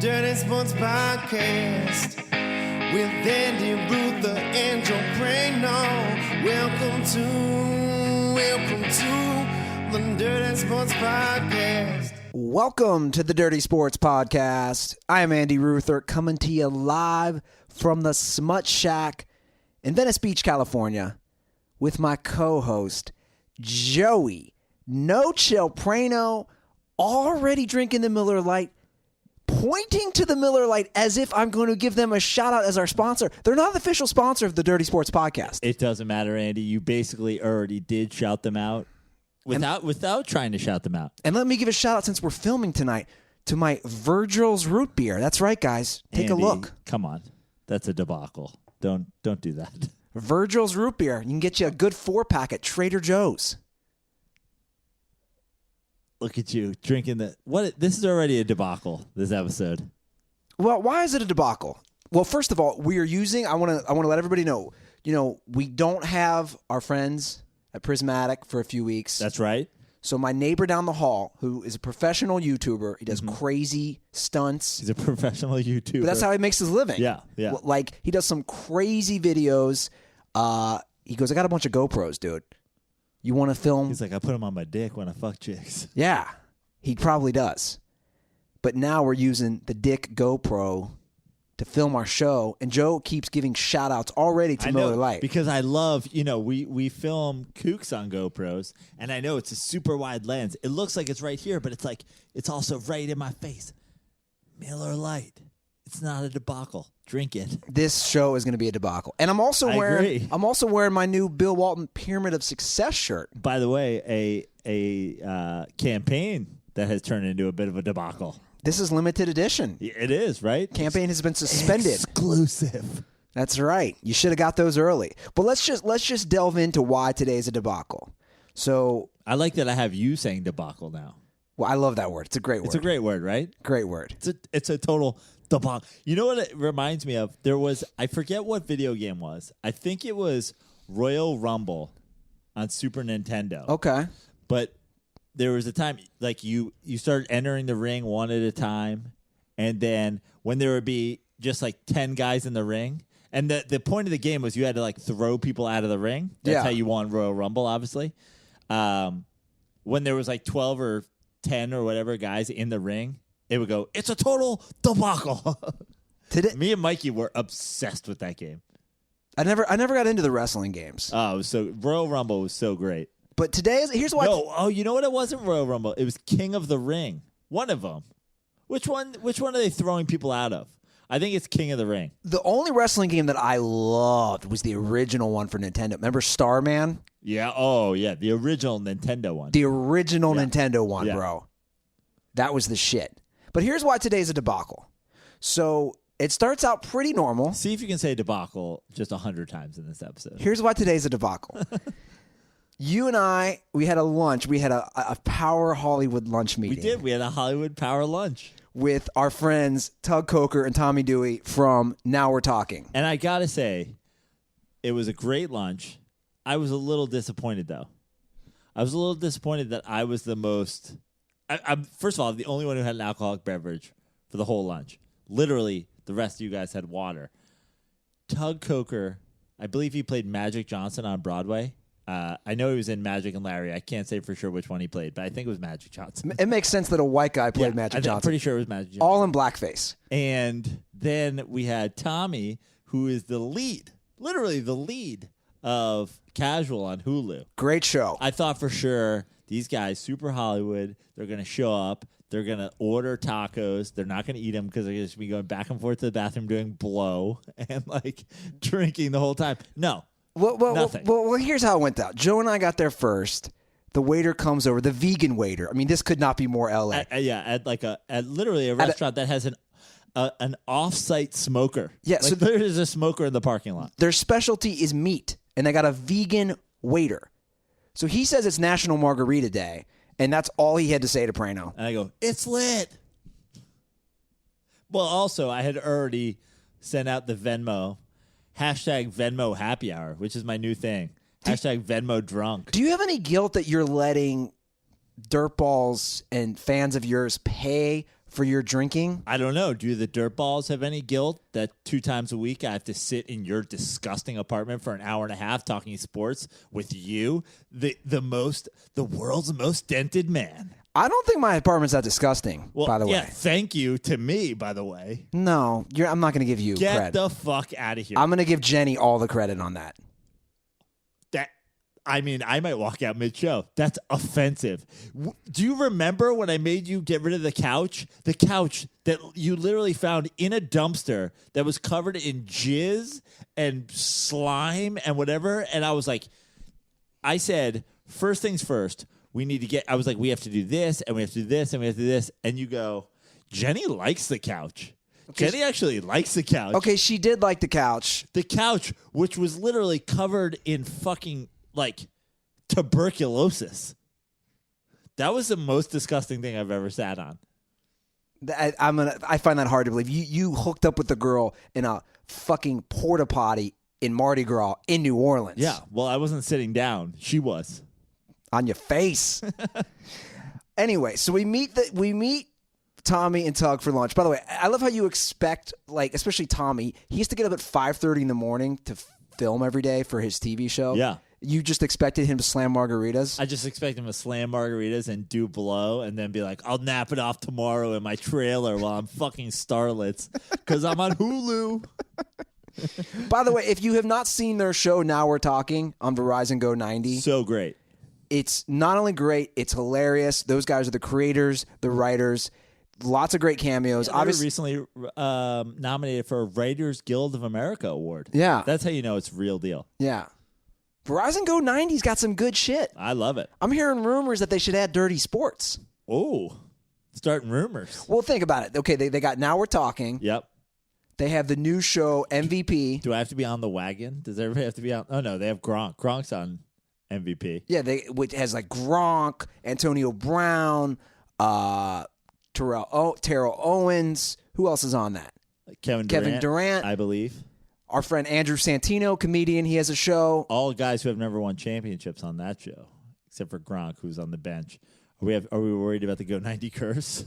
Dirty Sports Podcast with Andy, Ruther and Joe Praino. Welcome to the Dirty Sports Podcast. Welcome to the Dirty Sports Podcast. I am Andy Ruther, coming to you live from the Smut Shack in Venice Beach, California, with my co-host, Joey No Chill Praino, already drinking the Miller Lite, pointing to the Miller Lite as if I'm going to give them a shout-out as our sponsor. They're not the official sponsor of the Dirty Sports Podcast. It doesn't matter, Andy. You basically already did shout them out without trying to shout them out. And let me give a shout-out, since we're filming tonight, to my Virgil's Root Beer. That's right, guys. Take Andy, a look. Come on. That's a debacle. Don't do that. Virgil's Root Beer. You can get you a good 4-pack at Trader Joe's. Look at you drinking the what? This is already a debacle. This episode. Well, why is it a debacle? Well, first of all, we are using. I want to let everybody know. You know, we don't have our friends at Prismatic for a few weeks. That's right. So my neighbor down the hall, who is a professional YouTuber, he does crazy stunts. He's a professional YouTuber. But that's how he makes his living. Yeah. Like, he does some crazy videos. He goes, I got a bunch of GoPros, dude. You want to film? He's like, I put them on my dick when I fuck chicks. Yeah, he probably does. But now we're using the Dick GoPro to film our show, and Joe keeps giving shout-outs already to Miller Lite. Because I love, we film kooks on GoPros, and I know it's a super wide lens. It looks like it's right here, but it's like, it's also right in my face. Miller Lite. It's not a debacle. Drink it. This show is going to be a debacle. And I'm also wearing my new Bill Walton Pyramid of Success shirt. By the way, a campaign that has turned into a bit of a debacle. This is limited edition. It is, right? Campaign has been suspended. Exclusive. That's right. You should have got those early. But let's just delve into why today's a debacle. So I like that I have you saying debacle now. Well, I love that word. It's a great word. It's a great word, right? Great word. It's a total debacle. You know what it reminds me of? There was, I forget what video game was. I think it was Royal Rumble on Super Nintendo. Okay. But there was a time, like, you started entering the ring one at a time, and then when there would be just like 10 guys in the ring, and the point of the game was you had to like throw people out of the ring. That's how you won Royal Rumble, obviously. When there was like 12 or 10 or whatever guys in the ring, it would go, it's a total debacle. Me and Mikey were obsessed with that game. I never got into the wrestling games. Oh, it was Royal Rumble was so great. But here's why. No, you know what? It wasn't Royal Rumble. It was King of the Ring. One of them. Which one are they throwing people out of? I think it's King of the Ring. The only wrestling game that I loved was the original one for Nintendo. Remember Starman? Yeah. Oh, yeah. The original Nintendo one. The original Nintendo one, bro. That was the shit. But here's why today's a debacle. So it starts out pretty normal. See if you can say debacle just 100 times in this episode. Here's why today's a debacle. You and I, we had a lunch. We had a Power Hollywood lunch meeting. We did. We had a Hollywood Power lunch. With our friends Tug Coker and Tommy Dewey from Now We're Talking. And I got to say, it was a great lunch. I was a little disappointed, though. I was a little disappointed that I was the most... I'm first of all, the only one who had an alcoholic beverage for the whole lunch. Literally, the rest of you guys had water. Tug Coker, I believe he played Magic Johnson on Broadway. I know he was in Magic and Larry. I can't say for sure which one he played, but I think it was Magic Johnson. It makes sense that a white guy played Magic Johnson. I'm pretty sure it was Magic Johnson. All in blackface. And then we had Tommy, who is the lead, literally the lead of Casual on Hulu. Great show. I thought for sure these guys, super Hollywood, they're going to show up. They're going to order tacos. They're not going to eat them because they're going to be going back and forth to the bathroom doing blow and like drinking the whole time. No. Nothing. Well, here's how it went down. Joe and I got there first. The waiter comes over, the vegan waiter. I mean, this could not be more LA. At literally a restaurant that has an off-site smoker. Yeah, like, so there's a smoker in the parking lot. Their specialty is meat, and they got a vegan waiter. So he says it's National Margarita Day, and that's all he had to say to Praino. And I go, it's lit. Well, also, I had already sent out the Venmo, #Venmo Happy Hour, which is my new thing. #Venmo Drunk. Do you have any guilt that you're letting dirtballs and fans of yours pay for your drinking? I don't know. Do the dirtballs have any guilt that 2 times a week I have to sit in your disgusting apartment for an hour and a half talking sports with you, the world's most dented man? I don't think my apartment's that disgusting, Well, by the yeah, way. thank you to me, by the way. No, I'm not going to give you Get credit. the fuck out of here. I'm going to give Jenny all the credit on that. I might walk out mid-show. That's offensive. Do you remember when I made you get rid of the couch? The couch that you literally found in a dumpster that was covered in jizz and slime and whatever. And I was like, I said, first things first, we have to do this and we have to do this and we have to do this. And you go, Jenny likes the couch. Okay. Jenny actually likes the couch. Okay, she did like the couch. The couch, which was literally covered in fucking tuberculosis. That was the most disgusting thing I've ever sat on. I find that hard to believe. You hooked up with the girl in a fucking porta potty in Mardi Gras in New Orleans. Yeah, well, I wasn't sitting down. She was. On your face. Anyway, so we meet Tommy and Tug for lunch. By the way, I love how you expect, especially Tommy, he used to get up at 5:30 in the morning to film every day for his TV show. Yeah. You just expected him to slam margaritas? I just expect him to slam margaritas and do blow and then be like, I'll nap it off tomorrow in my trailer while I'm fucking starlets because I'm on Hulu. By the way, if you have not seen their show, Now We're Talking on Verizon Go 90. So great. It's not only great, it's hilarious. Those guys are the creators, the writers. Lots of great cameos. Yeah, they were recently nominated for a Writers Guild of America award. Yeah. That's how you know it's real deal. Yeah. Verizon Go 90's got some good shit. I love it. I'm hearing rumors that they should add Dirty Sports. Oh, starting rumors. Well, think about it. Okay, they got Now We're Talking. Yep. They have the new show, MVP. Do I have to be on the wagon? Does everybody have to be on? Oh, no, they have Gronk. Gronk's on MVP. Yeah, which has Gronk, Antonio Brown, Terrell Owens. Who else is on that? Kevin Durant, I believe. Our friend Andrew Santino, comedian, he has a show. All guys who have never won championships on that show, except for Gronk, who's on the bench. Are we worried about the Go 90 curse?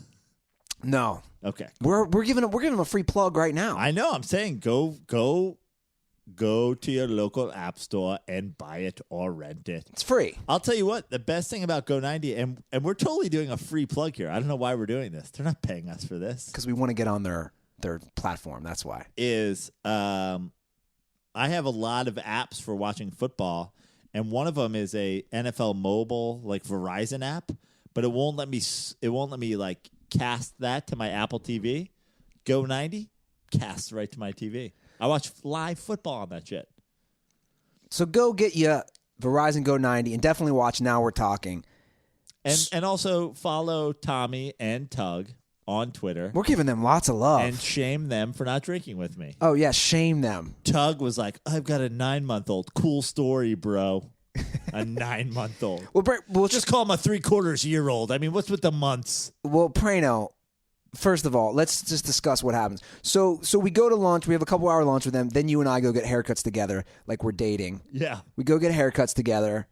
No. Okay. We're giving him a free plug right now. I know. I'm saying go to your local app store and buy it or rent it. It's free. I'll tell you what, the best thing about Go 90, and we're totally doing a free plug here. I don't know why we're doing this. They're not paying us for this. Because we want to get on their platform. That's why. I have a lot of apps for watching football, and one of them is a NFL mobile Verizon app, but it won't let me cast that to my Apple TV. Go 90 casts right to my TV. I watch live football on that shit. So go get you Verizon Go 90 and definitely watch Now We're Talking. And also follow Tommy and Tug on Twitter. We're giving them lots of love. And shame them for not drinking with me. Oh, yeah, shame them. Tug was like, I've got a 9-month-old. Cool story, bro. A 9-month-old. We'll just call him a 3/4-year-old. I mean, what's with the months? Well, Praino, first of all, let's just discuss what happens. So we go to lunch. We have a couple-hour lunch with them. Then you and I go get haircuts together like we're dating. Yeah. We go get haircuts together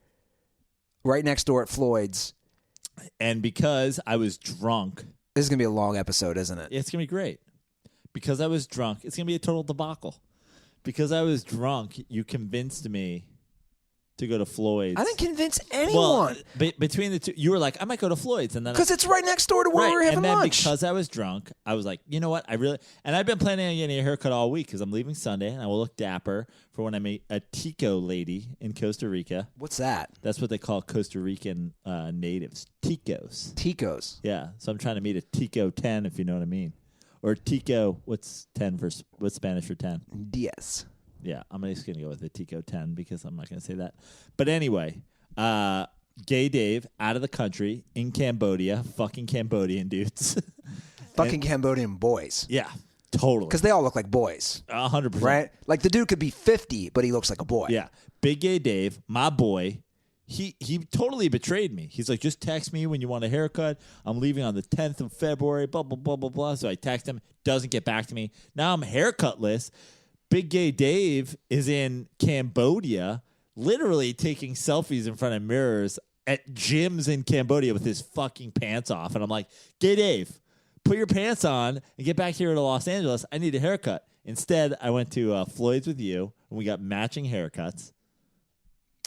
right next door at Floyd's. And because I was drunk. This is going to be a long episode, isn't it? It's going to be great. Because I was drunk. It's going to be a total debacle. Because I was drunk, you convinced me to go to Floyd's. I didn't convince anyone. Well, between the two, you were like, I might go to Floyd's. And then because it's right next door to where we were having and then lunch. Because I was drunk, I was like, you know what? And I've been planning on getting a haircut all week because I'm leaving Sunday and I will look dapper for when I meet a Tico lady in Costa Rica. What's that? That's what they call Costa Rican natives. Ticos. Ticos. Yeah. So I'm trying to meet a Tico 10, if you know what I mean. Or Tico, what's Spanish for 10? Diez. Yeah, I'm just going to go with the Tico 10 because I'm not going to say that. But anyway, Gay Dave out of the country in Cambodia, fucking Cambodian dudes. Fucking Cambodian boys. Yeah, totally. Because they all look like boys. 100%. Right? Like the dude could be 50, but he looks like a boy. Yeah. Big Gay Dave, my boy, he totally betrayed me. He's like, just text me when you want a haircut. I'm leaving on the 10th of February, blah, blah, blah, blah, blah. So I text him, doesn't get back to me. Now I'm haircutless. Big Gay Dave is in Cambodia, literally taking selfies in front of mirrors at gyms in Cambodia with his fucking pants off. And I'm like, Gay Dave, put your pants on and get back here to Los Angeles. I need a haircut. Instead, I went to Floyd's with you, and we got matching haircuts.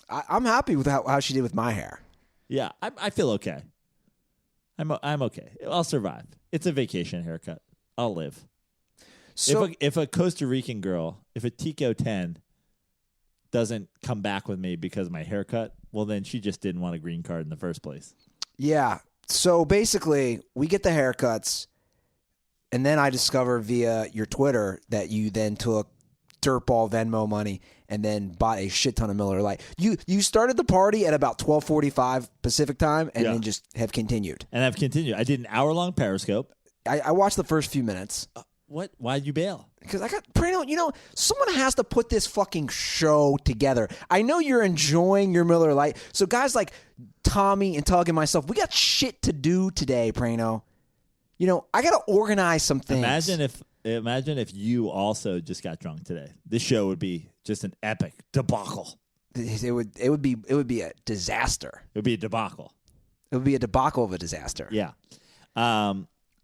I'm happy with how she did with my hair. Yeah, I feel okay. I'm okay. I'll survive. It's a vacation haircut. I'll live. So If a Costa Rican girl, if a Tico 10 doesn't come back with me because of my haircut, well, then she just didn't want a green card in the first place. yeah. So basically, we get the haircuts, and then I discover via your Twitter that you then took DirtBall Venmo money and then bought a shit ton of Miller Lite. You started the party at about 12:45 Pacific time, and then just have continued. And I've continued. I did an hour-long Periscope. I watched the first few minutes. What? Why'd you bail? Because I got Praino, someone has to put this fucking show together. I know you're enjoying your Miller Lite. So guys like Tommy and Tug and myself, we got shit to do today, Praino. I got to organize some things. Imagine if you also just got drunk today. This show would be just an epic debacle. It would be a disaster. It would be a debacle. It would be a debacle of a disaster. Yeah.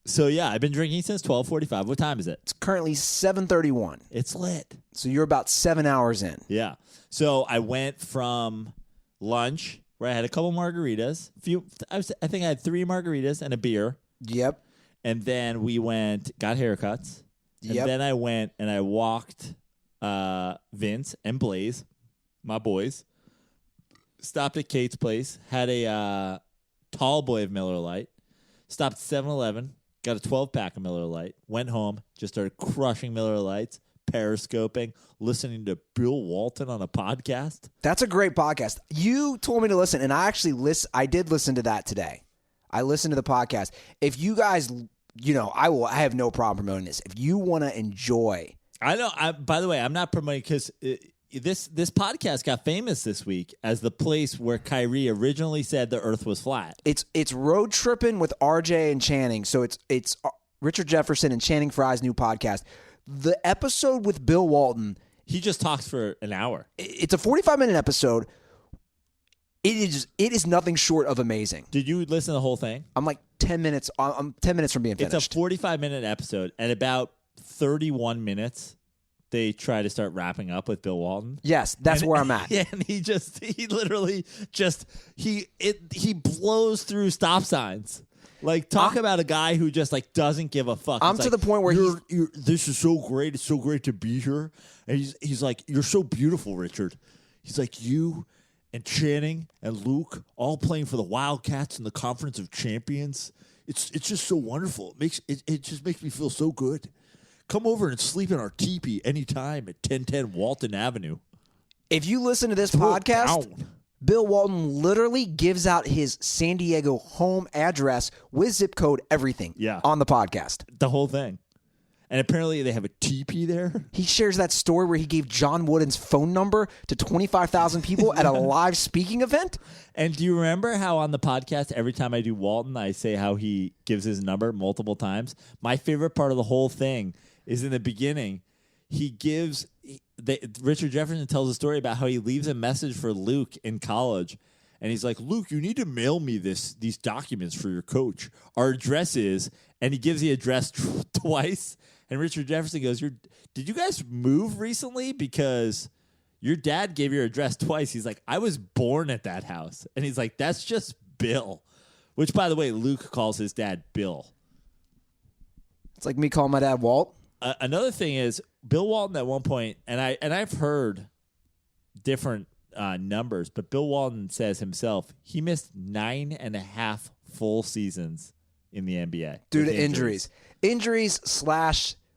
So yeah, I've been drinking since 12:45. What time is it? It's currently 7:31. It's lit. So you're about 7 hours in. Yeah. So I went from lunch where I had a couple margaritas. I think I had 3 margaritas and a beer. Yep. And then we got haircuts. Yep. And then I went and I walked Vince and Blaze, my boys. Stopped at Kate's place. Had a tall boy of Miller Lite. Stopped at 7-Eleven. Got a 12-pack of Miller Lite. Went home. Just started crushing Miller Lites. Periscoping. Listening to Bill Walton on a podcast. That's a great podcast. You told me to listen, and I did listen to that today. I listened to the podcast. If you guys, I have no problem promoting this. If you want to enjoy. I know. By the way, I'm not promoting because this podcast got famous this week as the place where Kyrie originally said the earth was flat. It's Road Tripping with RJ and Channing. So it's Richard Jefferson and Channing Frye's new podcast. The episode with Bill Walton. He just talks for an hour. It's a 45-minute episode. It is nothing short of amazing. Did you listen to the whole thing? I'm like 10 minutes. I'm 10 minutes from being finished. It's a 45-minute episode, and about 31 minutes, they try to start wrapping up with Bill Walton. Yes, that's where I'm at. Yeah, and he literally blows through stop signs. Like, talk about a guy who just doesn't give a fuck. I'm to the point where this is so great. It's so great to be here. And he's like, you're so beautiful, Richard. He's like, you and Channing and Luke all playing for the Wildcats in the Conference of Champions. It's just so wonderful. It just makes me feel so good. Come over and sleep in our teepee anytime at 1010 Walton Avenue. If you listen to this podcast, Bill Walton literally gives out his San Diego home address with zip code, everything on the podcast. The whole thing. And apparently they have a teepee there. He shares that story where he gave John Wooden's phone number to 25,000 people at a live speaking event. And do you remember how on the podcast, every time I do Walton, I say how he gives his number multiple times? My favorite part of the whole thing is in the beginning, Richard Jefferson tells a story about how he leaves a message for Luke in college. And he's like, Luke, you need to mail me these documents for your coach. Our address is, and he gives the address twice. And Richard Jefferson goes, did you guys move recently? Because your dad gave your address twice. He's like, I was born at that house. And he's like, that's just Bill. Which, by the way, Luke calls his dad Bill. It's like me calling my dad Walt. Another thing is, Bill Walton at one point, and I've heard different numbers, but Bill Walton says himself he missed 9.5 full seasons in the NBA due to injuries. Injuries /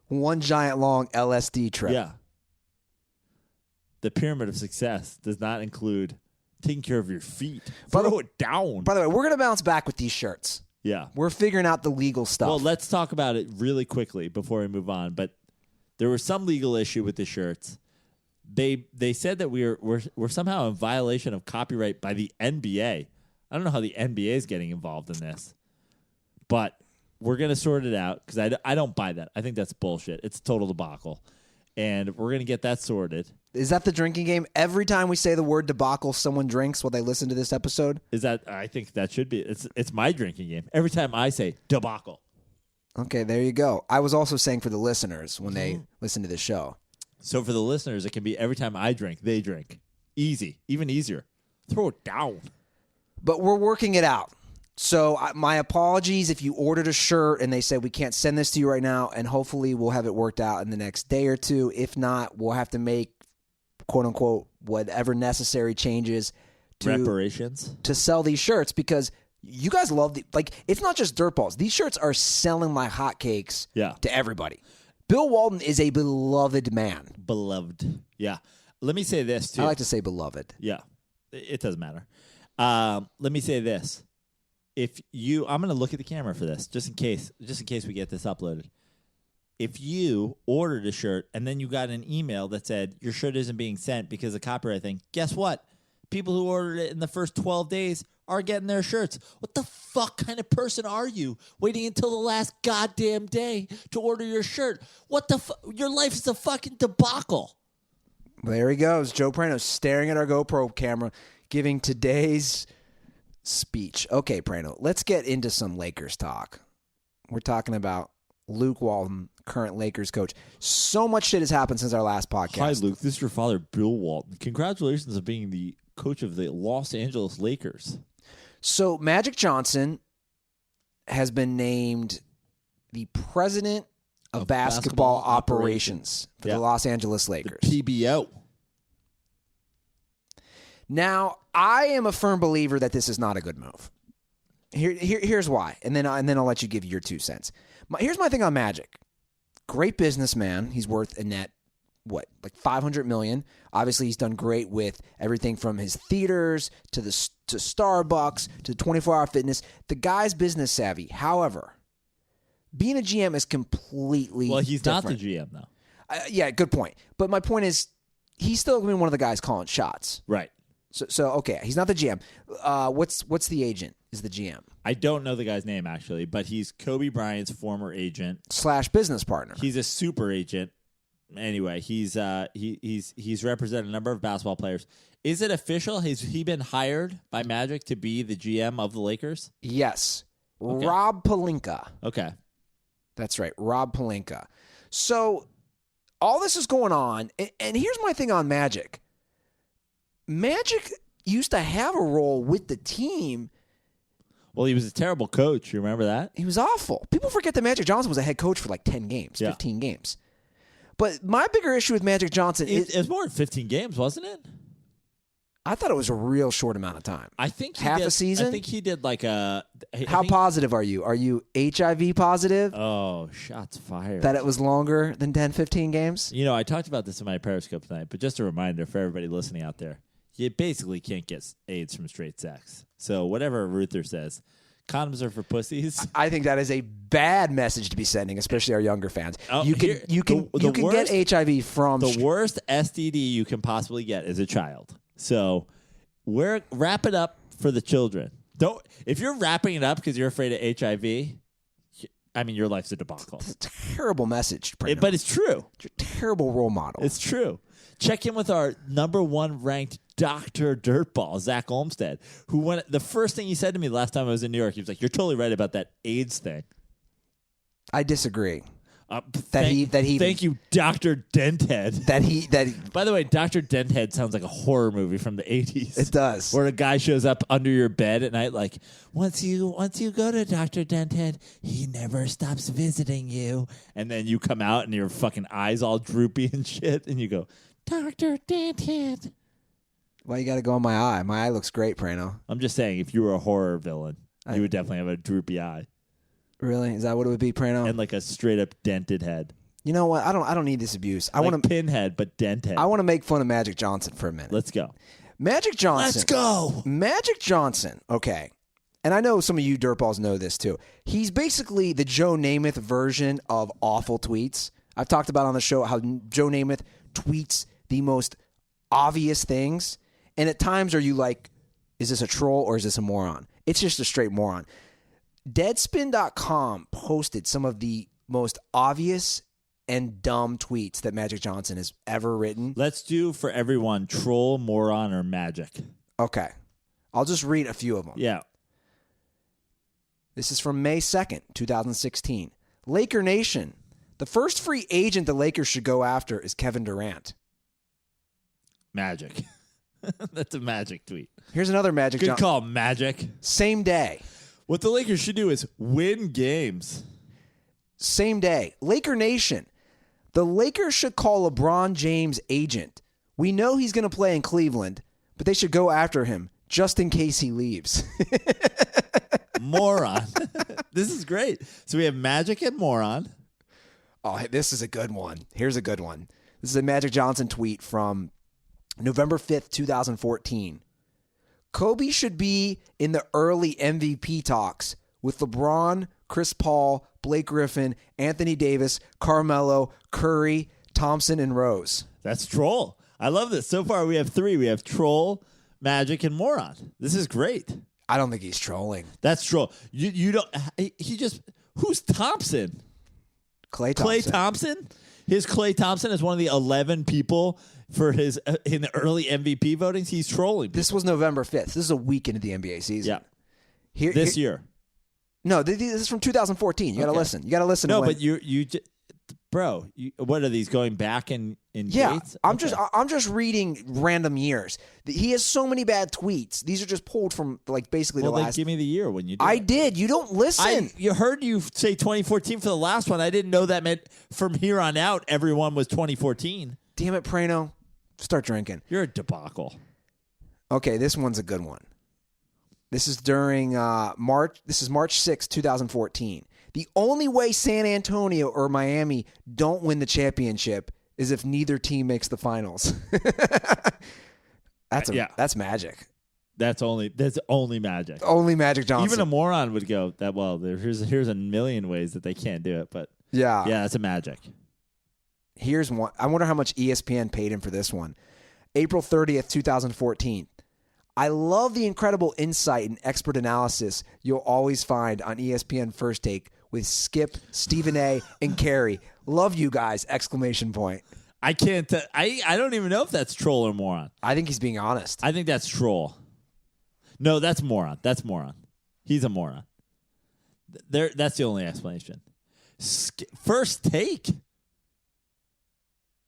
one giant long LSD trip. Yeah. The pyramid of success does not include taking care of your feet. Throw it down. By the way, we're going to bounce back with these shirts. Yeah. We're figuring out the legal stuff. Well, let's talk about it really quickly before we move on. But there was some legal issue with the shirts. They said that we're somehow in violation of copyright by the NBA. I don't know how the NBA is getting involved in this. But we're going to sort it out because I don't buy that. I think that's bullshit. It's a total debacle. And we're going to get that sorted. Is that the drinking game? Every time we say the word debacle, someone drinks while they listen to this episode? I think that should be. It's my drinking game. Every time I say debacle. Okay, there you go. I was also saying for the listeners when they listen to the show. So for the listeners, it can be every time I drink, they drink. Easy. Even easier. Throw it down. But we're working it out. So my apologies if you ordered a shirt and they said we can't send this to you right now, and hopefully we'll have it worked out in the next day or two. If not, we'll have to make, quote-unquote, whatever necessary changes reparations to sell these shirts, because you guys love it's not just DirtBalls. These shirts are selling like hotcakes to everybody. Bill Walton is a beloved man. Beloved. Yeah. Let me say this, too. I like to say beloved. Yeah. It doesn't matter. Let me say this. I'm going to look at the camera for this, just in case we get this uploaded. If you ordered a shirt and then you got an email that said your shirt isn't being sent because of copyright thing, guess what? People who ordered it in the first 12 days are getting their shirts. What the fuck kind of person are you waiting until the last goddamn day to order your shirt? What the your life is a fucking debacle. There he goes. Joe Praino staring at our GoPro camera, giving today's speech. Okay, Praino, let's get into some Lakers talk. We're talking about Luke Walton, current Lakers coach. So much shit has happened since our last podcast. Hi, Luke. This is your father, Bill Walton. Congratulations on being the coach of the Los Angeles Lakers. So Magic Johnson has been named the president of basketball operations for the Los Angeles Lakers. The PBO. Now, I am a firm believer that this is not a good move. Here's why, and then I'll let you give your 2 cents. Here's my thing on Magic. Great businessman. He's worth a net, like $500 million. Obviously, he's done great with everything from his theaters to Starbucks to 24-hour fitness. The guy's business savvy. However, being a GM is completely he's different. not the GM, though. Yeah, good point. But my point is, he's still going to be one of the guys calling shots. Right. So okay, he's not the GM. What's the agent is the GM? I don't know the guy's name, actually, but he's Kobe Bryant's former agent / business partner. He's a super agent. Anyway, he's represented a number of basketball players. Is it official? Has he been hired by Magic to be the GM of the Lakers? Yes. Okay. Rob Pelinka. Okay. That's right, Rob Pelinka. So all this is going on, and here's my thing on Magic. Magic used to have a role with the team. Well, he was a terrible coach. You remember that? He was awful. People forget that Magic Johnson was a head coach for like 10 games, 15 games. But my bigger issue with Magic Johnson is... It was more than 15 games, wasn't it? I thought it was a real short amount of time. I think half a season? I think he did like a... How positive are you? Are you HIV positive? Oh, shots fired. That it was longer than 10, 15 games? You know, I talked about this in my Periscope tonight, but just a reminder for everybody listening out there, you basically can't get AIDS from straight sex. So whatever Ruther says, condoms are for pussies. I think that is a bad message to be sending, especially our younger fans. You can get HIV from... The worst STD you can possibly get is a child. So wrap it up for the children. If you're wrapping it up because you're afraid of HIV, I mean, your life's a debacle. It's a terrible message, Brandon. But it's true. You're a terrible role model. It's true. Check in with our #1 ranked Dr. Dirtball, Zach Olmstead, who the first thing he said to me last time I was in New York, he was like, "You're totally right about that AIDS thing." I disagree. Thank you, Dr. Denthead. By the way, Dr. Denthead sounds like a horror movie from the 80s. It does. Where a guy shows up under your bed at night like, once you go to Dr. Denthead, he never stops visiting you. And then you come out and your fucking eyes all droopy and shit. And you go, Dr. Denthead. Why you got to go on my eye? My eye looks great, Praino. I'm just saying, if you were a horror villain, you would definitely have a droopy eye. Really? Is that what it would be, Praino? And like a straight up dented head. You know what? I don't need this abuse. I like want to Pinhead, but dented. I want to make fun of Magic Johnson for a minute. Let's go. Magic Johnson. Let's go. Magic Johnson. Okay. And I know some of you dirtballs know this too. He's basically the Joe Namath version of awful tweets. I've talked about on the show how Joe Namath tweets the most obvious things. And at times are you like, is this a troll or is this a moron? It's just a straight moron. Deadspin.com posted some of the most obvious and dumb tweets that Magic Johnson has ever written. Let's do for everyone troll, moron, or magic. Okay. I'll just read a few of them. Yeah. This is from May 2nd, 2016. Laker Nation, the first free agent the Lakers should go after is Kevin Durant. Magic. That's a Magic tweet. Here's another Magic. Good call, Magic. Same day. What the Lakers should do is win games. Same day. Laker Nation, the Lakers should call LeBron James' agent. We know he's going to play in Cleveland, but they should go after him just in case he leaves. Moron. This is great. So we have Magic and Moron. Oh, this is a good one. Here's a good one. This is a Magic Johnson tweet from November 5th, 2014. Kobe should be in the early MVP talks with LeBron, Chris Paul, Blake Griffin, Anthony Davis, Carmelo, Curry, Thompson, and Rose. That's Troll. I love this. So far we have 3. We have Troll, Magic, and Moron. This is great. I don't think he's trolling. That's Troll. You don't. He just. Who's Thompson? Klay Thompson. Klay Thompson. His Klay Thompson is one of the 11 people for his in the early MVP votings. He's trolling people. This was November 5th. This is a week into the NBA season. Yeah. This year. No, this is from 2014. You got to listen. You got to listen. No, but bro, what are these going back in dates? I'm just reading random years. He has so many bad tweets. These are just pulled from basically the last. Give me the year when you did. I did. You don't listen. You heard you say 2014 for the last one. I didn't know that meant from here on out everyone was 2014. Damn it, Praino. Start drinking. You're a debacle. Okay, this one's a good one. This is during March. This is March 6, 2014. The only way San Antonio or Miami don't win the championship is if neither team makes the finals. That's magic. That's only Magic. Only Magic Johnson. Even a moron would go that. Well, here's a million ways that they can't do it, but yeah, that's a Magic. Here's one. I wonder how much ESPN paid him for this one. April 30th, 2014. I love the incredible insight and expert analysis you'll always find on ESPN First Take with Skip, Stephen A, and Carey. Love you guys! Exclamation point. I can't. I don't even know if that's troll or moron. I think he's being honest. I think that's troll. No, that's moron. That's moron. He's a moron. That's the only explanation. First Take.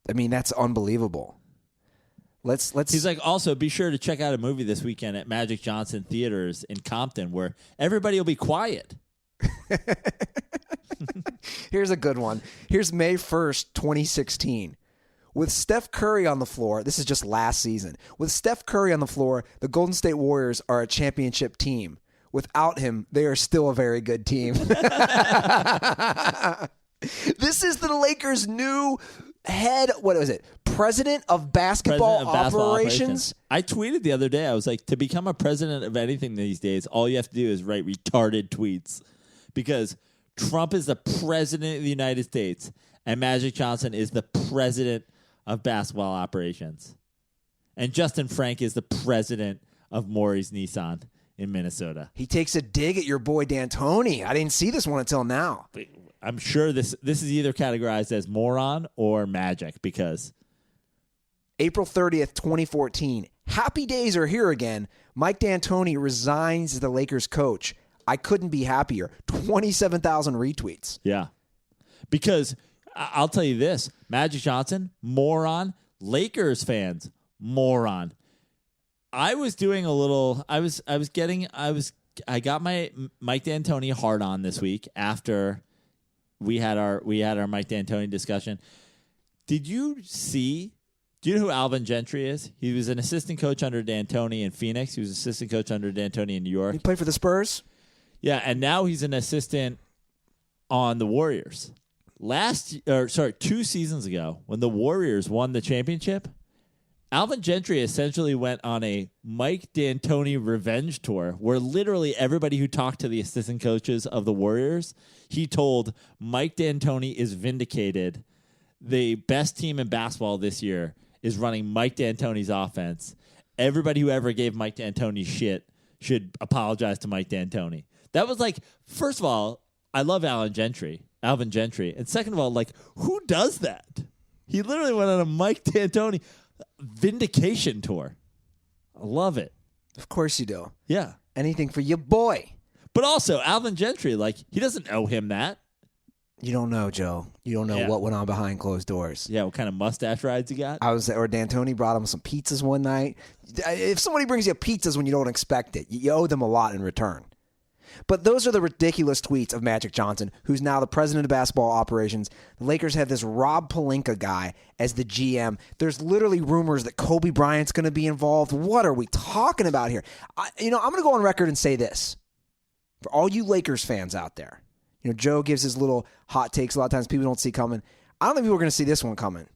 I mean, that's unbelievable. Let's. He's like, also be sure to check out a movie this weekend at Magic Johnson Theaters in Compton where everybody will be quiet. Here's a good one. Here's May 1st, 2016. With Steph Curry on the floor, this is just last season. With Steph Curry on the floor, the Golden State Warriors are a championship team. Without him, they are still a very good team. This is the Lakers' new head, what was it? President of basketball operations. I tweeted the other day, I was like, to become a president of anything these days, all you have to do is write retarded tweets. Because Trump is the president of the United States, and Magic Johnson is the president of basketball operations. And Justin Frank is the president of Maury's Nissan in Minnesota. He takes a dig at your boy D'Antoni. I didn't see this one until now. I'm sure this is either categorized as moron or Magic because... April 30th, 2014. Happy days are here again. Mike D'Antoni resigns as the Lakers coach. I couldn't be happier. 27,000 retweets. Yeah. Because I'll tell you this, Magic Johnson, moron. Lakers fans, moron. I was doing a little, I got my Mike D'Antoni hard on this week after we had our Mike D'Antoni discussion. Do you know who Alvin Gentry is? He was an assistant coach under D'Antoni in Phoenix. He was assistant coach under D'Antoni in New York. He played for the Spurs? Yeah, and now he's an assistant on the Warriors. 2 seasons ago, when the Warriors won the championship, Alvin Gentry essentially went on a Mike D'Antoni revenge tour where literally everybody who talked to the assistant coaches of the Warriors, he told Mike D'Antoni is vindicated. The best team in basketball this year is running Mike D'Antoni's offense. Everybody who ever gave Mike D'Antoni shit should apologize to Mike D'Antoni. That was like, first of all, I love Alvin Gentry. And second of all, like, who does that? He literally went on a Mike D'Antoni vindication tour. I love it. Of course you do. Yeah. Anything for your boy. But also, Alvin Gentry, like, he doesn't owe him that. You don't know, Joe. You don't know what went on behind closed doors. Yeah, what kind of mustache rides you got? Or D'Antoni brought him some pizzas one night. If somebody brings you pizzas when you don't expect it, you owe them a lot in return. But those are the ridiculous tweets of Magic Johnson, who's now the president of basketball operations. The Lakers have this Rob Pelinka guy as the GM. There's literally rumors that Kobe Bryant's going to be involved. What are we talking about here? I'm going to go on record and say this. For all you Lakers fans out there, Joe gives his little hot takes a lot of times people don't see coming. I don't think people are going to see this one coming.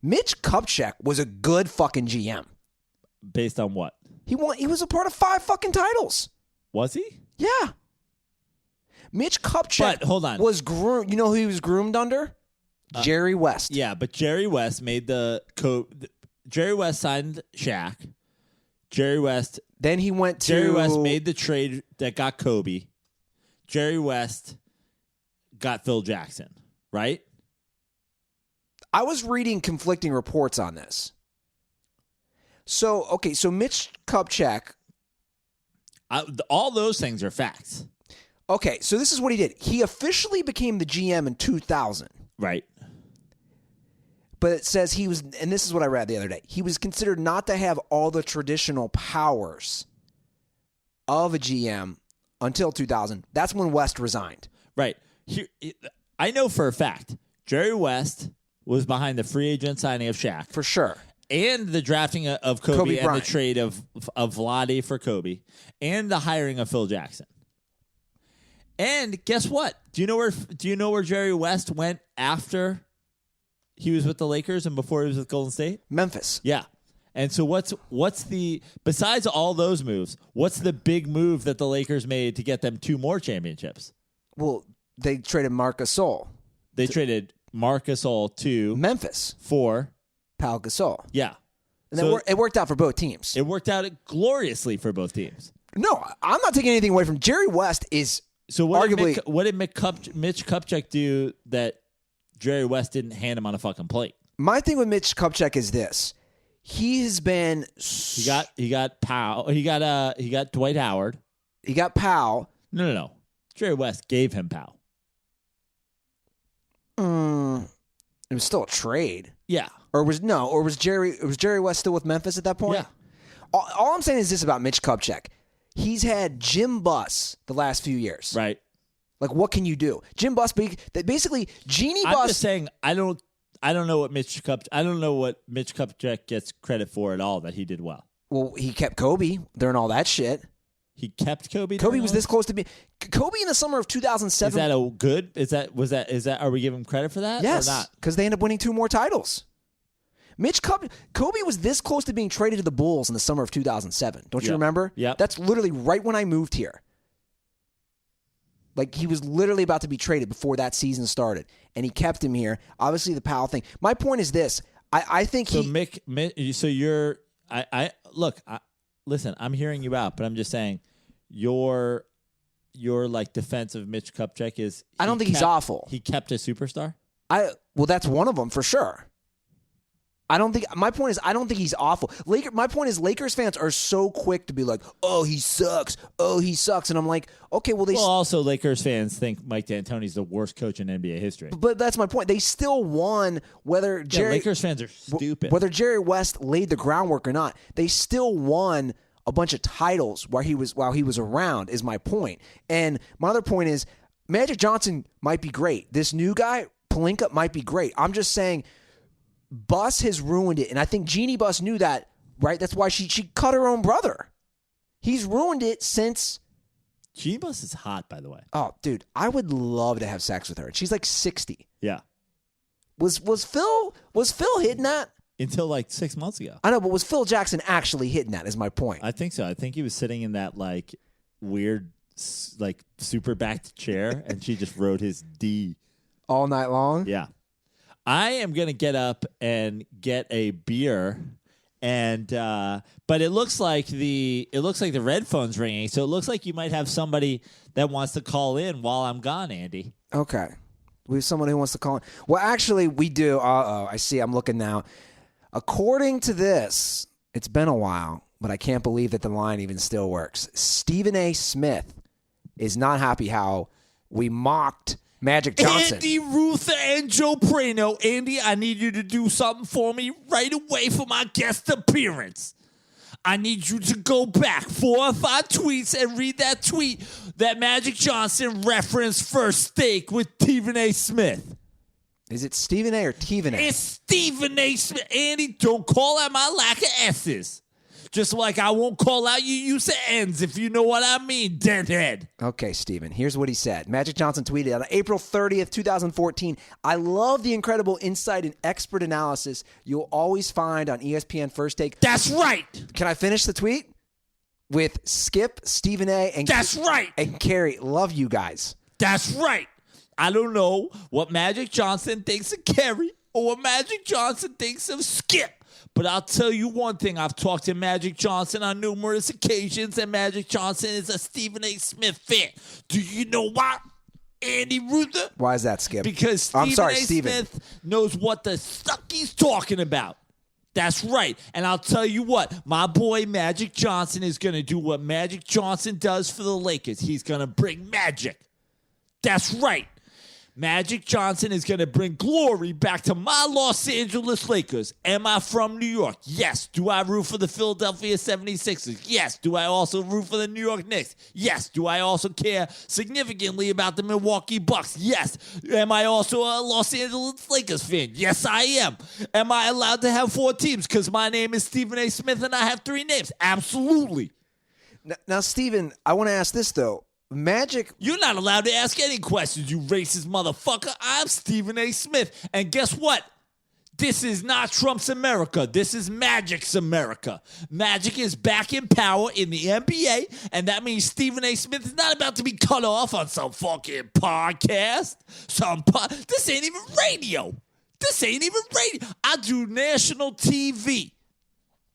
Mitch Kupchak was a good fucking GM. Based on what? He was a part of 5 fucking titles. Was he? Yeah. Mitch Kupchak hold on. was groomed. You know who he was groomed under? Jerry West. Yeah, but Jerry West made Jerry West signed Shaq. Jerry West made the trade that got Kobe. Jerry West got Phil Jackson, right? I was reading conflicting reports on this. So Mitch Kupchak. All those things are facts. Okay, so this is what he did. He officially became the GM in 2000. Right. But it says he was, and this is what I read the other day, he was considered not to have all the traditional powers of a GM until 2000. That's when West resigned. Right. I know for a fact, Jerry West was behind the free agent signing of Shaq. For sure. And the drafting of Kobe and Bryant. the trade of Vlade for Kobe. And the hiring of Phil Jackson. And guess what? Do you know where Jerry West went after he was with the Lakers and before he was with Golden State? Memphis. Yeah. And so what's the, besides all those moves, what's the big move that the Lakers made to get them 2 more championships? Well, they traded Marc Gasol. They traded Marc Gasol to Memphis for Pau Gasol. Yeah. And so it worked out for both teams. It worked out gloriously for both teams. No, I'm not taking anything away from Jerry West is so what arguably. What did Mitch Kupchak do that Jerry West didn't hand him on a fucking plate? My thing with Mitch Kupchak is this. He has been. He got Powell. He got Dwight Howard. He got Powell. No. Jerry West gave him Powell. It was still a trade. Yeah. Or was Jerry West still with Memphis at that point? Yeah. All I'm saying is this about Mitch Kupchak. He's had Jim Buss the last few years. Right. Like, what can you do? Jim Buss, basically, Jeannie Buss. I'm just saying, I don't know what Mitch Kupchak gets credit for at all that he did well. Well, he kept Kobe during all that shit. He kept Kobe. Kobe was this close to being Kobe in the summer of 2007. Is that a good? Is that? Are we giving him credit for that? Yes, or not? Because they ended up winning 2 more titles. Kobe was this close to being traded to the Bulls in the summer of 2007. Don't you remember? Yeah. That's literally right when I moved here. Like, he was literally about to be traded before that season started, and he kept him here. Obviously, the Powell thing. My point is this: I think so. Listen. I'm hearing you out, but I'm just saying, your like defense of Mitch Kupchak is. I don't think he's awful. He kept a superstar. Well, that's one of them for sure. My point is, I don't think he's awful. My point is, Lakers fans are so quick to be like, "Oh, he sucks. Oh, he sucks," and I'm like, "Okay, well, also Lakers fans think Mike D'Antoni's the worst coach in NBA history." But that's my point. They still won whether Lakers fans are stupid. Whether Jerry West laid the groundwork or not, they still won a bunch of titles while he was around. Is my point. And my other point is, Magic Johnson might be great. This new guy, Pelinka, might be great. I'm just saying. Buss has ruined it, and I think Jeannie Buss knew that, right? That's why she cut her own brother. He's ruined it since. Jeannie Buss is hot, by the way. Oh, dude, I would love to have sex with her. She's like 60. Yeah. Was Phil hitting that? Until like 6 months ago. I know, but was Phil Jackson actually hitting that? Is my point. I think so. I think he was sitting in that like weird, like super backed chair, and she just wrote his D all night long. Yeah. I am gonna get up and get a beer, and but it looks like the red phone's ringing, so it looks like you might have somebody that wants to call in while I'm gone, Andy. Okay, we have someone who wants to call in. Well, actually, we do. I see. I'm looking now. According to this, it's been a while, but I can't believe that the line even still works. Stephen A. Smith is not happy how we mocked Magic Johnson. Andy, Ruther and Joe Praino. Andy, I need you to do something for me right away for my guest appearance. I need you to go back 4 or 5 tweets and read that tweet that Magic Johnson referenced First Steak with Stephen A. Smith. Is it Stephen A. or Stephen A.? It's Stephen A. Smith. Andy, don't call out my lack of S's. Just like I won't call out your use of N's, if you know what I mean, deadhead. Okay, Stephen, here's what he said. Magic Johnson tweeted on April 30th, 2014, I love the incredible insight and expert analysis you'll always find on ESPN First Take. That's right. Can I finish the tweet? With Skip, Stephen A., and That's right. And Carrie, love you guys. That's right. I don't know what Magic Johnson thinks of Kerry or what Magic Johnson thinks of Skip. But I'll tell you one thing. I've talked to Magic Johnson on numerous occasions, and Magic Johnson is a Stephen A. Smith fan. Do you know why, Andy Ruther? Why is that, Skip? Because Stephen A. Smith knows what the fuck he's talking about. That's right. And I'll tell you what, my boy Magic Johnson is going to do what Magic Johnson does for the Lakers. He's going to bring magic. That's right. Magic Johnson is going to bring glory back to my Los Angeles Lakers. Am I from New York? Yes. Do I root for the Philadelphia 76ers? Yes. Do I also root for the New York Knicks? Yes. Do I also care significantly about the Milwaukee Bucks? Yes. Am I also a Los Angeles Lakers fan? Yes, I am. Am I allowed to have 4 teams because my name is Stephen A. Smith and I have 3 names? Absolutely. Now, Stephen, I want to ask this, though. Magic. You're not allowed to ask any questions, you racist motherfucker. I'm Stephen A. Smith. And guess what? This is not Trump's America. This is Magic's America. Magic is back in power in the NBA, and that means Stephen A. Smith is not about to be cut off on some fucking podcast. This ain't even radio. This ain't even radio. I do national TV.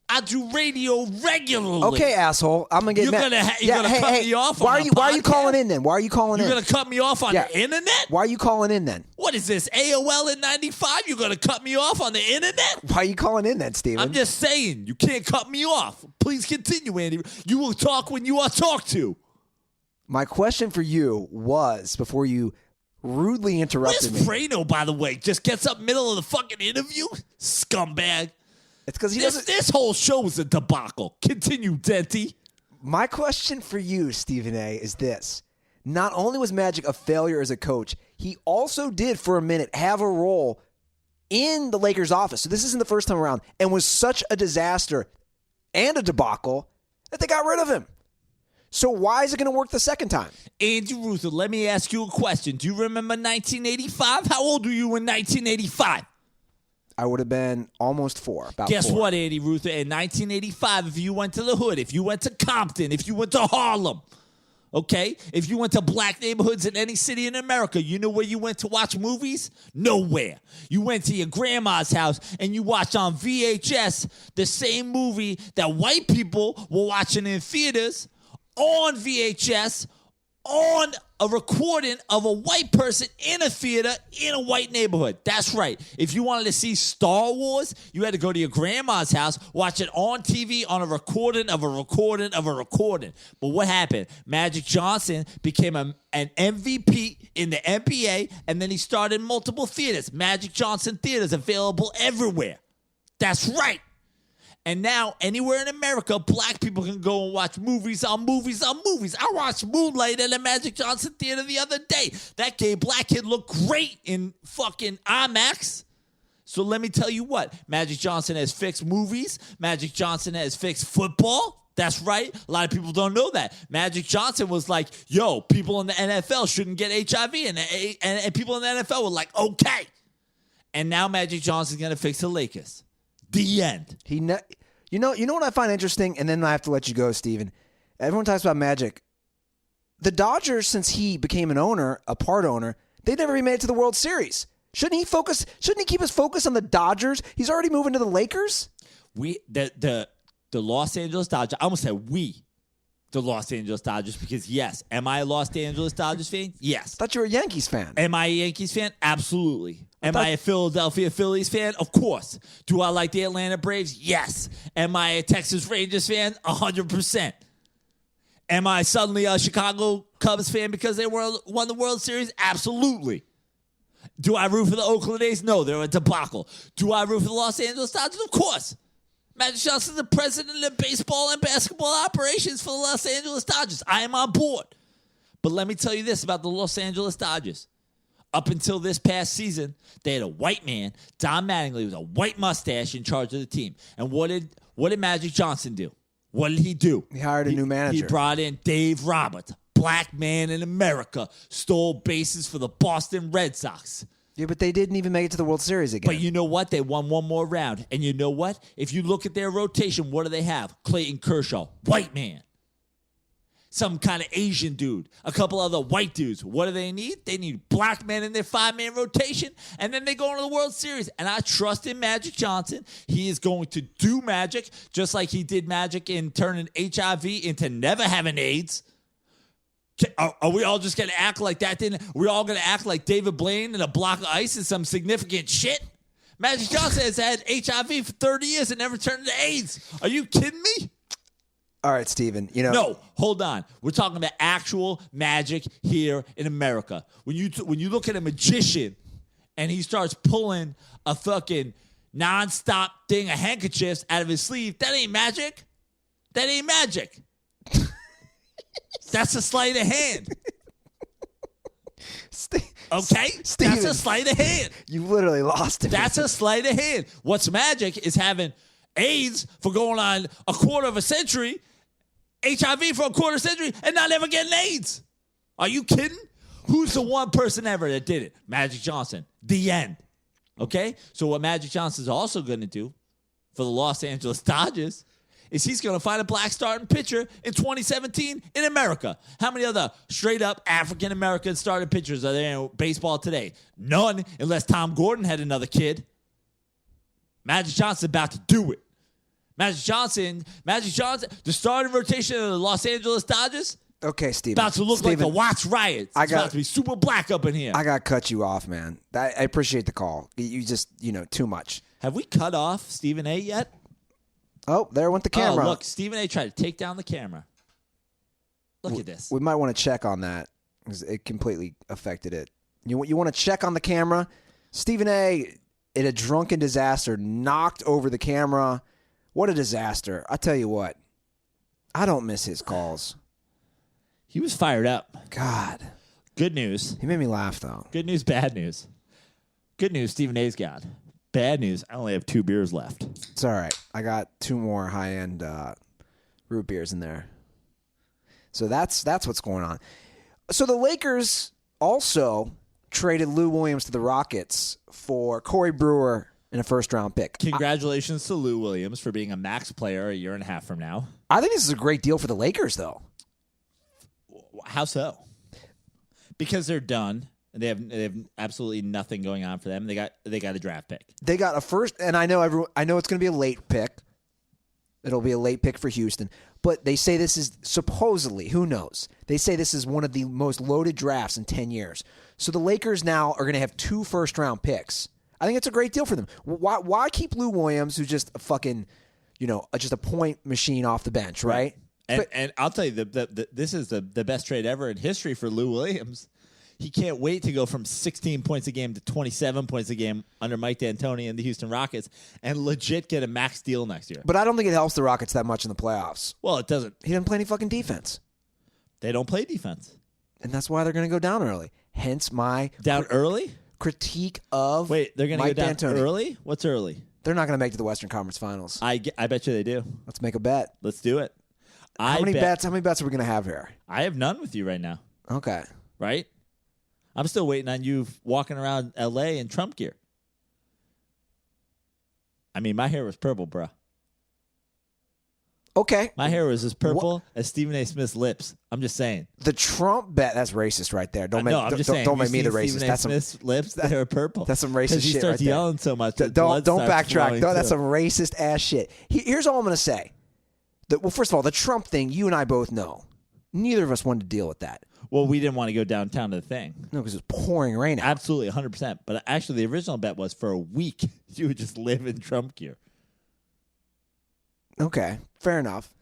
I do radio regularly. Okay, asshole. I'm gonna get mad. You're gonna cut me off. Why are you calling in then? Why are you calling in? You're gonna cut me off on the internet? Why are you calling in then? What is this, AOL in 95? You're gonna cut me off on the internet? Why are you calling in then, Steven? I'm just saying, you can't cut me off. Please continue, Andy. You will talk when you are talked to. My question for you was, before you rudely interrupted me. Where's Praino, by the way? Just gets up middle of the fucking interview? Scumbag. It's because he doesn't. This whole show is a debacle. Continue, Denty. My question for you, Stephen A., is this. Not only was Magic a failure as a coach, he also did, for a minute, have a role in the Lakers' office. So this isn't the first time around, and was such a disaster and a debacle that they got rid of him. So why is it going to work the second time? Andy Ruther, let me ask you a question. Do you remember 1985? How old were you in 1985? I would have been almost 4. Guess 4. what, Andy Ruther? In 1985, if you went to the hood, if you went to Compton, if you went to Harlem, okay? If you went to black neighborhoods in any city in America, you know where you went to watch movies? Nowhere. You went to your grandma's house and you watched on VHS the same movie that white people were watching in theaters on VHS on a recording of a white person in a theater in a white neighborhood. That's right. If you wanted to see Star Wars, you had to go to your grandma's house, watch it on TV on a recording of a recording of a recording. But what happened? Magic Johnson became an MVP in the NBA, and then he started multiple theaters. Magic Johnson Theaters available everywhere. That's right. And now, anywhere in America, black people can go and watch movies on movies on movies. I watched Moonlight at the Magic Johnson Theater the other day. That gay black kid looked great in fucking IMAX. So let me tell you what. Magic Johnson has fixed movies. Magic Johnson has fixed football. That's right. A lot of people don't know that. Magic Johnson was like, yo, people in the NFL shouldn't get HIV. And people in the NFL were like, okay. And now Magic Johnson's going to fix the Lakers. The end. You know what I find interesting, and then I have to let you go, Steven. Everyone talks about Magic. The Dodgers, since he became an owner, a part owner, they've never even made it to the World Series. Shouldn't he keep his focus on the Dodgers? He's already moving to the Lakers? The Los Angeles Dodgers, I almost said the Los Angeles Dodgers, because yes, am I a Los Angeles Dodgers fan? Yes. I thought you were a Yankees fan. Am I a Yankees fan? Absolutely. Am I a Philadelphia Phillies fan? Of course. Do I like the Atlanta Braves? Yes. Am I a Texas Rangers fan? 100%. Am I suddenly a Chicago Cubs fan because they won the World Series? Absolutely. Do I root for the Oakland A's? No, they're a debacle. Do I root for the Los Angeles Dodgers? Of course. Magic Johnson's the president of baseball and basketball operations for the Los Angeles Dodgers. I am on board. But let me tell you this about the Los Angeles Dodgers. Up until this past season, they had a white man, Don Mattingly, with a white mustache in charge of the team. And what did Magic Johnson do? What did he do? He hired a new manager. He brought in Dave Roberts, black man in America, stole bases for the Boston Red Sox. Yeah, but they didn't even make it to the World Series again. But you know what? They won one more round. And you know what? If you look at their rotation, what do they have? Clayton Kershaw, white man. Some kind of Asian dude. A couple other white dudes. What do they need? They need black men in their 5-man rotation. And then they go into the World Series. And I trust in Magic Johnson. He is going to do magic, just like he did magic in turning HIV into never having AIDS. Are we all just going to act like that? Are we all going to act like David Blaine and a block of ice is some significant shit? Magic Johnson has had HIV for 30 years and never turned into AIDS. Are you kidding me? All right, Steven. No, hold on. We're talking about actual magic here in America. When you look at a magician and he starts pulling a fucking nonstop thing of handkerchiefs out of his sleeve, that ain't magic. That ain't magic. That's a sleight of hand. Okay? Steven, that's a sleight of hand. You literally lost it. That's a sleight of hand. What's magic is having AIDS for going on a quarter of a century, HIV for a quarter century, and not ever getting AIDS. Are you kidding? Who's the one person ever that did it? Magic Johnson. The end. Okay? So what Magic Johnson's also going to do for the Los Angeles Dodgers is he's going to find a black starting pitcher in 2017 in America. How many other straight-up African-American starting pitchers are there in baseball today? None, unless Tom Gordon had another kid. Magic Johnson about to do it. Magic Johnson, the starting rotation of the Los Angeles Dodgers. Okay, Steven. About to look like the Watts Riots. It's about to be super black up in here. I got to cut you off, man. I appreciate the call. You just, too much. Have we cut off Stephen A. yet? Oh, there went the camera. Oh, look, Stephen A. tried to take down the camera. Look at this. We might want to check on that because it completely affected it. You want to check on the camera? Stephen A., in a drunken disaster, knocked over the camera. What a disaster. I tell you what, I don't miss his calls. He was fired up. God. Good news. He made me laugh, though. Good news, bad news. Good news, Stephen A's got. Bad news, I only have 2 beers left. It's all right. I got 2 more high-end root beers in there. So that's what's going on. So the Lakers also traded Lou Williams to the Rockets for Corey Brewer and a first-round pick. Congratulations to Lou Williams for being a max player a year and a half from now. I think this is a great deal for the Lakers, though. How so? Because they're done. They have absolutely nothing going on for them. They got a draft pick. They got a first, and I know it's going to be a late pick. It'll be a late pick for Houston, but they say this is supposedly, who knows? They say this is one of the most loaded drafts in 10 years. So the Lakers now are going to have 2 first-round picks. I think it's a great deal for them. Why keep Lou Williams, who's just a fucking, just a point machine off the bench, right? And I'll tell you, this is the best trade ever in history for Lou Williams. He can't wait to go from 16 points a game to 27 points a game under Mike D'Antoni and the Houston Rockets and legit get a max deal next year. But I don't think it helps the Rockets that much in the playoffs. Well, it doesn't. He doesn't play any fucking defense. They don't play defense. And that's why they're going to go down early. Hence my early critique of Wait, they're going to go down D'Antoni. Early? What's early? They're not going to make it to the Western Conference Finals. I bet you they do. Let's make a bet. Let's do it. How many bets are we going to have here? I have none with you right now. Okay. Right? I'm still waiting on you walking around L.A. in Trump gear. I mean, my hair was purple, bro. Okay. My hair was as purple as Stephen A. Smith's lips. I'm just saying. The Trump bet, that's racist right there. Don't make me the racist. Stephen A. Smith's lips, they're purple. That's some racist shit right there. Because he starts yelling so much. Don't backtrack. That's some racist ass shit. Here's all I'm going to say. Well, first of all, the Trump thing, you and I both know. Neither of us wanted to deal with that. Well, we didn't want to go downtown to the thing. No, because it was pouring rain out. Absolutely, 100%. But actually, the original bet was for a week, you would just live in Trump gear. Okay, fair enough.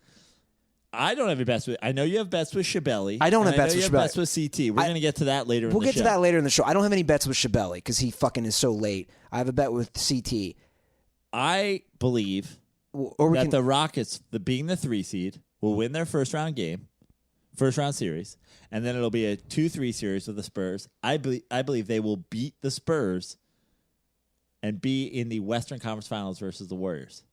I don't have any bets with. I know you have bets with Shabelli. I don't have bets with you have Shabelli. bets with CT. We're going to get to that later. We'll in the get show. to that later in the show. I don't have any bets with Shabelli because he fucking is so late. I have a bet with CT. I believe that the Rockets, being the 3 seed, will win their first round series, and then it'll be a 2-3 series with the Spurs. I believe they will beat the Spurs and be in the Western Conference Finals versus the Warriors.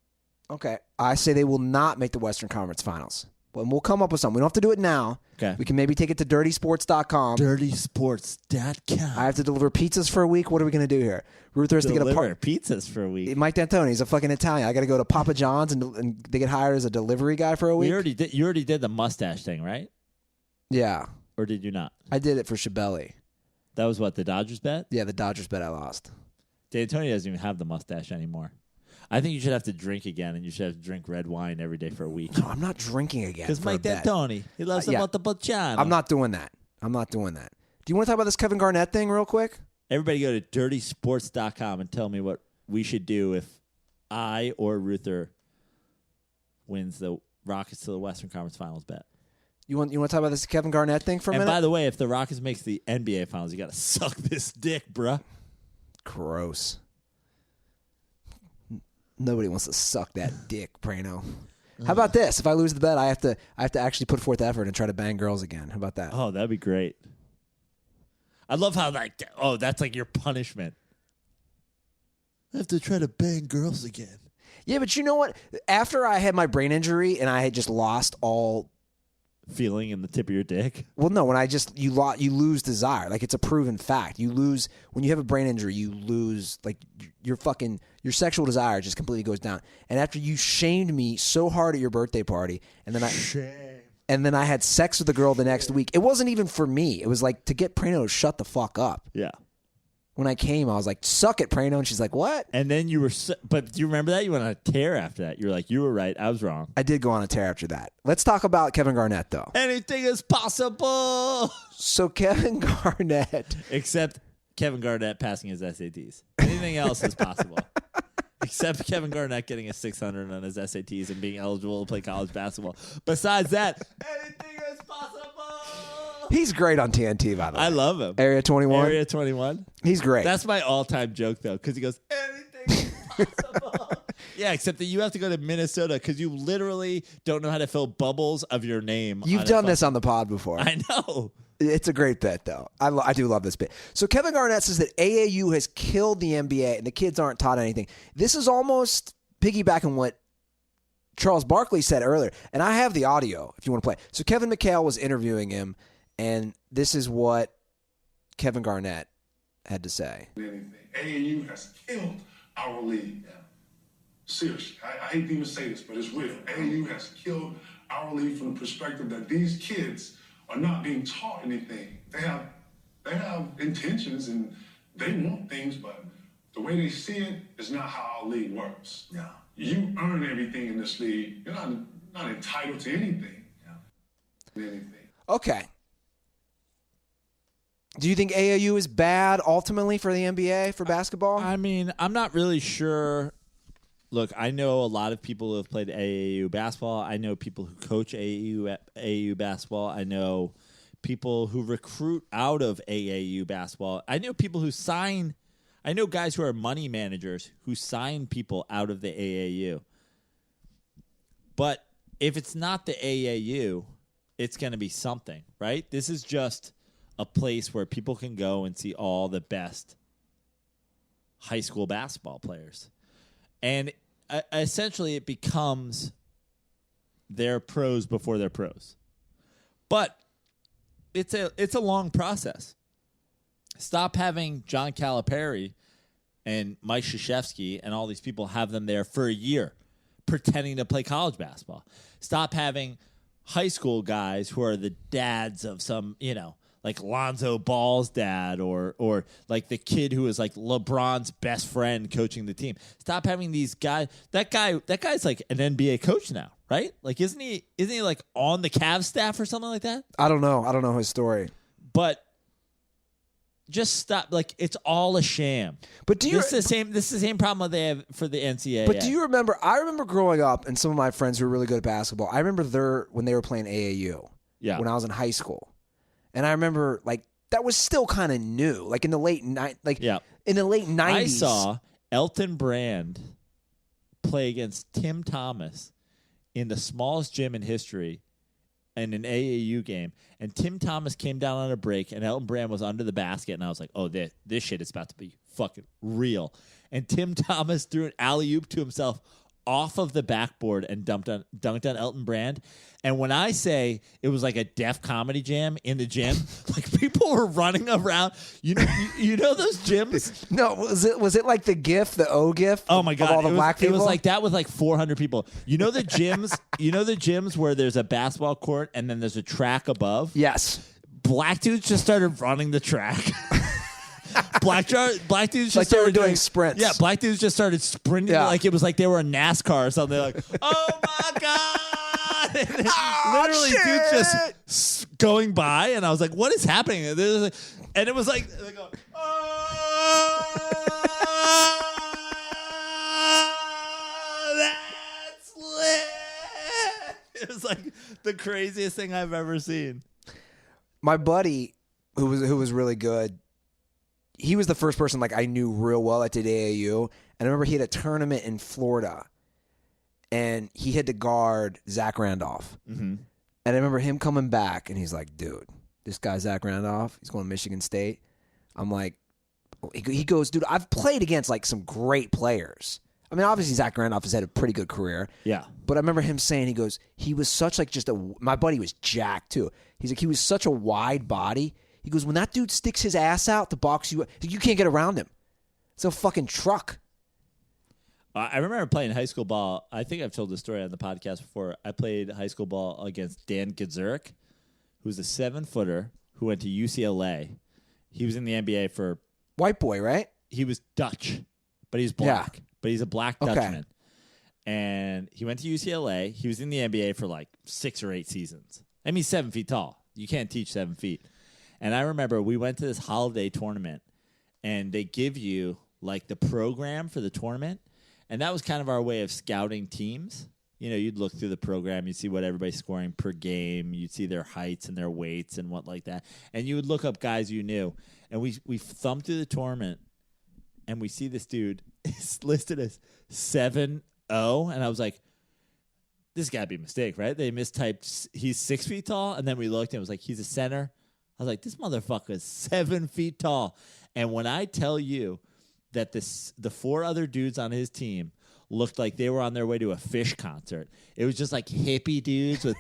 Okay. I say they will not make the Western Conference Finals. Well, we'll come up with something. We don't have to do it now. Okay. We can maybe take it to dirtysports.com. Dirtysports.com. I have to deliver pizzas for a week. What are we going to do here? Ruther has to get a pizzas for a week. Mike D'Antoni's a fucking Italian. I got to go to Papa John's and they get hired as a delivery guy for a week. You already did the mustache thing, right? Yeah. Or did you not? I did it for Shabelli. That was what, the Dodgers bet? Yeah, the Dodgers bet I lost. D'Antoni doesn't even have the mustache anymore. I think you should have to drink again, and you should have to drink red wine every day for a week. No, I'm not drinking again. Because Mike D'Antoni, he loves the Montepulciano. I'm not doing that. Do you want to talk about this Kevin Garnett thing real quick? Everybody go to dirtysports.com and tell me what we should do if I or Ruther wins the Rockets to the Western Conference Finals bet. You want to talk about this Kevin Garnett thing for a minute? And by the way, if the Rockets makes the NBA Finals, you got to suck this dick, bruh. Gross. Nobody wants to suck that dick, Praino. How about this? If I lose the bet, I have to actually put forth effort and try to bang girls again. How about that? Oh, that'd be great. I love how that's like your punishment. I have to try to bang girls again. Yeah, but you know what? After I had my brain injury and I had just lost all feeling in the tip of your dick. Well, no, when you lose desire. Like, it's a proven fact. You lose when you have a brain injury. You lose your sexual desire just completely goes down. And after you shamed me so hard at your birthday party, and then I had sex with the girl the next week. It wasn't even for me. It was like to get Praino to shut the fuck up. Yeah. When I came, I was like, "Suck it, Praino," and she's like, "What?" And then but do you remember that? You went on a tear after that. You were like, "You were right. I was wrong." I did go on a tear after that. Let's talk about Kevin Garnett, though. Anything is possible. So Kevin Garnett, except Kevin Garnett passing his SATs. Anything else is possible. Except Kevin Garnett getting a 600 on his SATs and being eligible to play college basketball. Besides that, anything is possible. He's great on TNT, by the way. I love him. Area 21. Area 21. He's great. That's my all-time joke, though, because he goes, anything is possible. Yeah, except that you have to go to Minnesota because you literally don't know how to fill bubbles of your name. You've done this on the pod before. I know. It's a great bit, though. I do love this bit. So Kevin Garnett says that AAU has killed the NBA and the kids aren't taught anything. This is almost piggybacking what Charles Barkley said earlier. And I have the audio if you want to play. So Kevin McHale was interviewing him, and this is what Kevin Garnett had to say. AAU has killed our league. Yeah. Seriously, I hate to even say this, but it's real. AAU has killed our league from the perspective that these kids are not being taught anything. They have intentions and they want things, but the way they see it is not how our league works. Yeah. You earn everything in this league. You're not entitled to anything. Yeah. Anything. Okay. Do you think AAU is bad ultimately for the NBA for basketball? I mean, I'm not really sure. Look, I know a lot of people who have played AAU basketball. I know people who coach AAU basketball. I know people who recruit out of AAU basketball. I know people who sign. I know guys who are money managers who sign people out of the AAU. But if it's not the AAU, it's going to be something, right? This is just a place where people can go and see all the best high school basketball players. And essentially it becomes their pros before they're pros. But it's a long process. Stop having John Calipari and Mike Krzyzewski and all these people have them there for a year pretending to play college basketball. Stop having high school guys who are the dads of some, like Lonzo Ball's dad or like the kid who is like LeBron's best friend coaching the team. Stop having these guys. That guy's like an NBA coach now, right? Like isn't he like on the Cavs staff or something like that? I don't know his story. But just stop. Like, it's all a sham. But this is the same problem they have for the NCAA. But do you remember? I remember growing up, and some of my friends who were really good at basketball. I remember when they were playing AAU. Yeah. When I was in high school, and I remember like that was still kind of new. Like in the late in the late 90s. I saw Elton Brand play against Tim Thomas in the smallest gym in history in an AAU game. And Tim Thomas came down on a break, and Elton Brand was under the basket. And I was like, oh, this shit is about to be fucking real. And Tim Thomas threw an alley-oop to himself off of the backboard and dunked on Elton Brand. And when I say it was like a Def Comedy Jam in the gym, like people were running around. You know those gyms? No, was it like the GIF, the O GIF? Oh my God! Of all the black people. It was like that with like 400 people. You know the gyms? You know the gyms where there's a basketball court and then there's a track above? Yes. Black dudes just started running the track. Black dudes just like started doing sprints. Yeah, black dudes just started sprinting like it was like they were in NASCAR or something. Like, oh my God! Literally, dudes just going by, and I was like, "What is happening?" And it was like, they go, "Oh, that's lit!" It was like the craziest thing I've ever seen. My buddy, who was really good, he was the first person like I knew real well that did AAU, and I remember he had a tournament in Florida. And he had to guard Zach Randolph. Mm-hmm. And I remember him coming back, and he's like, dude, this guy Zach Randolph, he's going to Michigan State. I'm like, he goes, dude, I've played against like some great players. I mean, obviously Zach Randolph has had a pretty good career. Yeah. But I remember him saying, he goes, he was such like my buddy was jacked too. He's like, he was such a wide body. He goes, when that dude sticks his ass out to box you, you can't get around him. It's a fucking truck. I remember playing high school ball. I think I've told this story on the podcast before. I played high school ball against Dan Gadzurek, who's a 7-footer who went to UCLA. He was in the NBA for... White boy, right? He was Dutch, but he's black. Yeah. But he's a black Dutchman. And he went to UCLA. He was in the NBA for like 6 or 8 seasons. I mean, he's 7 feet tall. You can't teach 7 feet. And I remember we went to this holiday tournament, and they give you like the program for the tournament. And that was kind of our way of scouting teams. You know, you'd look through the program, you'd see what everybody's scoring per game, you'd see their heights and their weights and what like that. And you would look up guys you knew. And we thumbed through the tournament, and we see this dude is listed as 7'0", and I was like, this got to be a mistake, right? They mistyped, he's 6 feet tall, and then we looked, and it was like, he's a center. I was like, this motherfucker is 7 feet tall. And when I tell you that the 4 other dudes on his team looked like they were on their way to a Fish concert. It was just like hippie dudes with,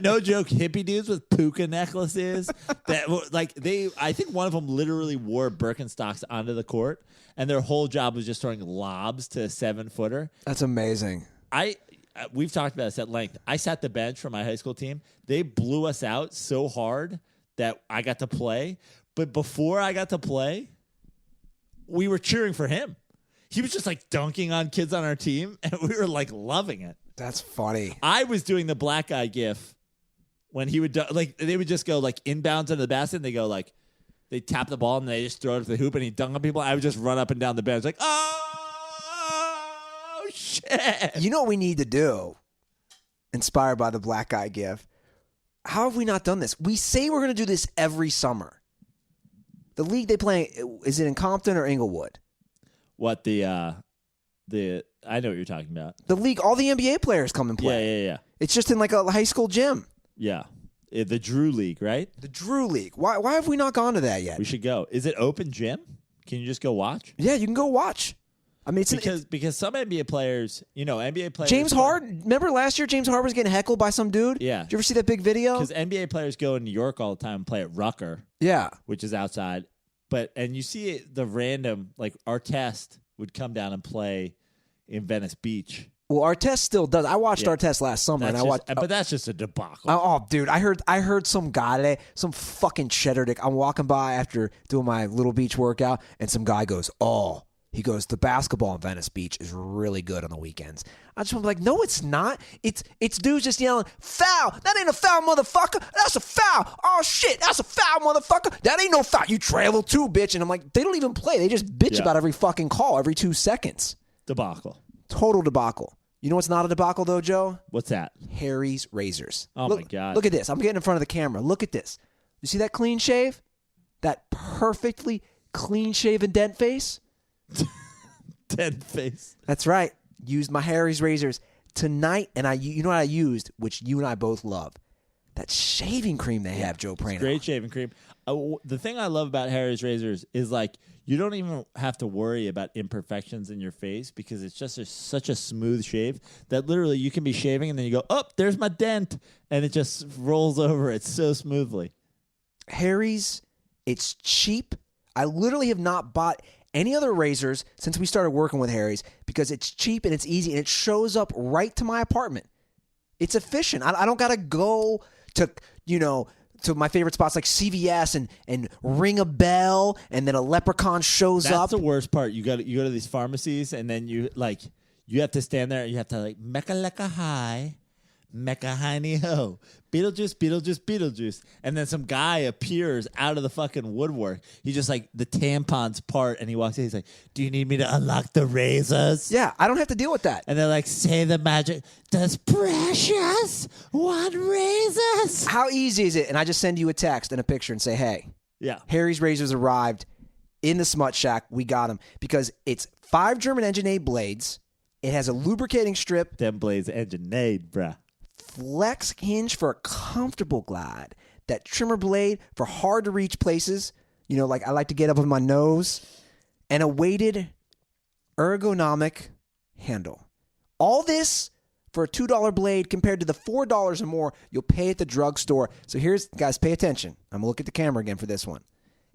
no joke, hippie dudes with puka necklaces. That were like I think one of them literally wore Birkenstocks onto the court, and their whole job was just throwing lobs to a 7-footer. That's amazing. We've talked about this at length. I sat the bench for my high school team. They blew us out so hard that I got to play. But before I got to play, we were cheering for him. He was just like dunking on kids on our team, and we were like loving it. That's funny. I was doing the black guy gif when he would like they would just go like inbounds into the basket, and they go like they tap the ball and they just throw it to the hoop, and he dunk on people. I would just run up and down the bench like, oh shit. You know what we need to do? Inspired by the black guy gif. How have we not done this? We say we're going to do this every summer. The league they play, is it in Compton or Inglewood? What I know what you're talking about. The league, all the NBA players come and play. Yeah. It's just in like a high school gym. Yeah. The Drew League, right? The Drew League. Why have we not gone to that yet? We should go. Is it open gym? Can you just go watch? Yeah, you can go watch. I mean, because some NBA players, NBA players. James Harden, remember last year James Harden was getting heckled by some dude? Yeah. Did you ever see that big video? Because NBA players go in New York all the time and play at Ruther. Yeah. Which is outside. And you see the random, like Artest would come down and play in Venice Beach. Well, Artest still does. I watched Artest last summer, but that's just a debacle. Oh, dude, I heard some guy today, some fucking cheddar dick. I'm walking by after doing my Little Beach workout, and some guy goes, "Oh, He goes, the basketball in Venice Beach is really good on the weekends. I just want to be like, no, it's not. It's dudes just yelling, foul. That ain't a foul, motherfucker. That's a foul. Oh, shit. That's a foul, motherfucker. That ain't no foul. You travel too, bitch. And I'm like, they don't even play. They just bitch about every fucking call every 2 seconds. Debacle. Total debacle. You know what's not a debacle, though, Joe? What's that? Harry's razors. Oh, my God. Look at this. I'm getting in front of the camera. Look at this. You see that clean shave? That perfectly clean-shaven dent face? Dead face. That's right. Used my Harry's razors tonight, and you know what I used, which you and I both love? That shaving cream they have, Joe Praino. Great shaving cream. The thing I love about Harry's razors is like you don't even have to worry about imperfections in your face because it's just such a smooth shave that literally you can be shaving and then you go, oh, there's my dent, and it just rolls over it so smoothly. Harry's, it's cheap. I literally have not bought any other razors since we started working with Harry's because it's cheap and it's easy and it shows up right to my apartment. It's efficient. I don't got to go to, to my favorite spots like CVS and ring a bell and then a leprechaun shows up. That's the worst part. You go to these pharmacies and then you have to stand there and you have to like mecca lecca high. Mecca hiney ho. Beetlejuice, Beetlejuice, Beetlejuice. And then some guy appears out of the fucking woodwork. He just like the tampons part and he walks in. He's like, do you need me to unlock the razors? Yeah, I don't have to deal with that. And they're like, say the magic. Does Precious want razors? How easy is it? And I just send you a text and a picture and say, hey, yeah, Harry's razors arrived in the Smut Shack. We got them because it's 5 German Engineered blades. It has a lubricating strip. Them blades engineered, bruh. Flex hinge for a comfortable glide. That trimmer blade for hard to reach places. Like I like to get up with my nose. And a weighted ergonomic handle. All this for a $2 blade compared to the $4 or more you'll pay at the drugstore. So here's, guys, pay attention. I'm going to look at the camera again for this one.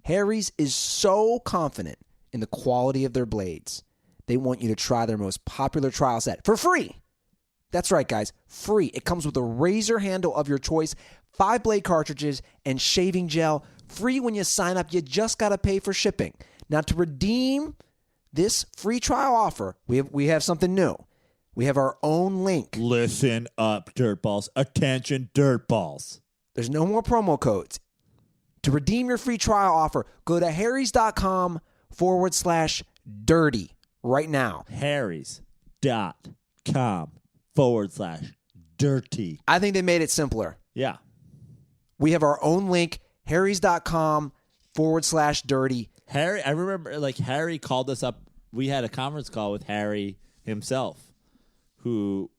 Harry's is so confident in the quality of their blades. They want you to try their most popular trial set for free. That's right, guys. Free. It comes with a razor handle of your choice, 5 blade cartridges, and shaving gel. Free when you sign up. You just got to pay for shipping. Now, to redeem this free trial offer, we have something new. We have our own link. Listen up, dirtballs. Attention, dirtballs. There's no more promo codes. To redeem your free trial offer, go to harrys.com/dirty right now. harrys.com/dirty. I think they made it simpler. Yeah. We have our own link, harrys.com/dirty. Harry, I remember Harry called us up. We had a conference call with Harry himself, who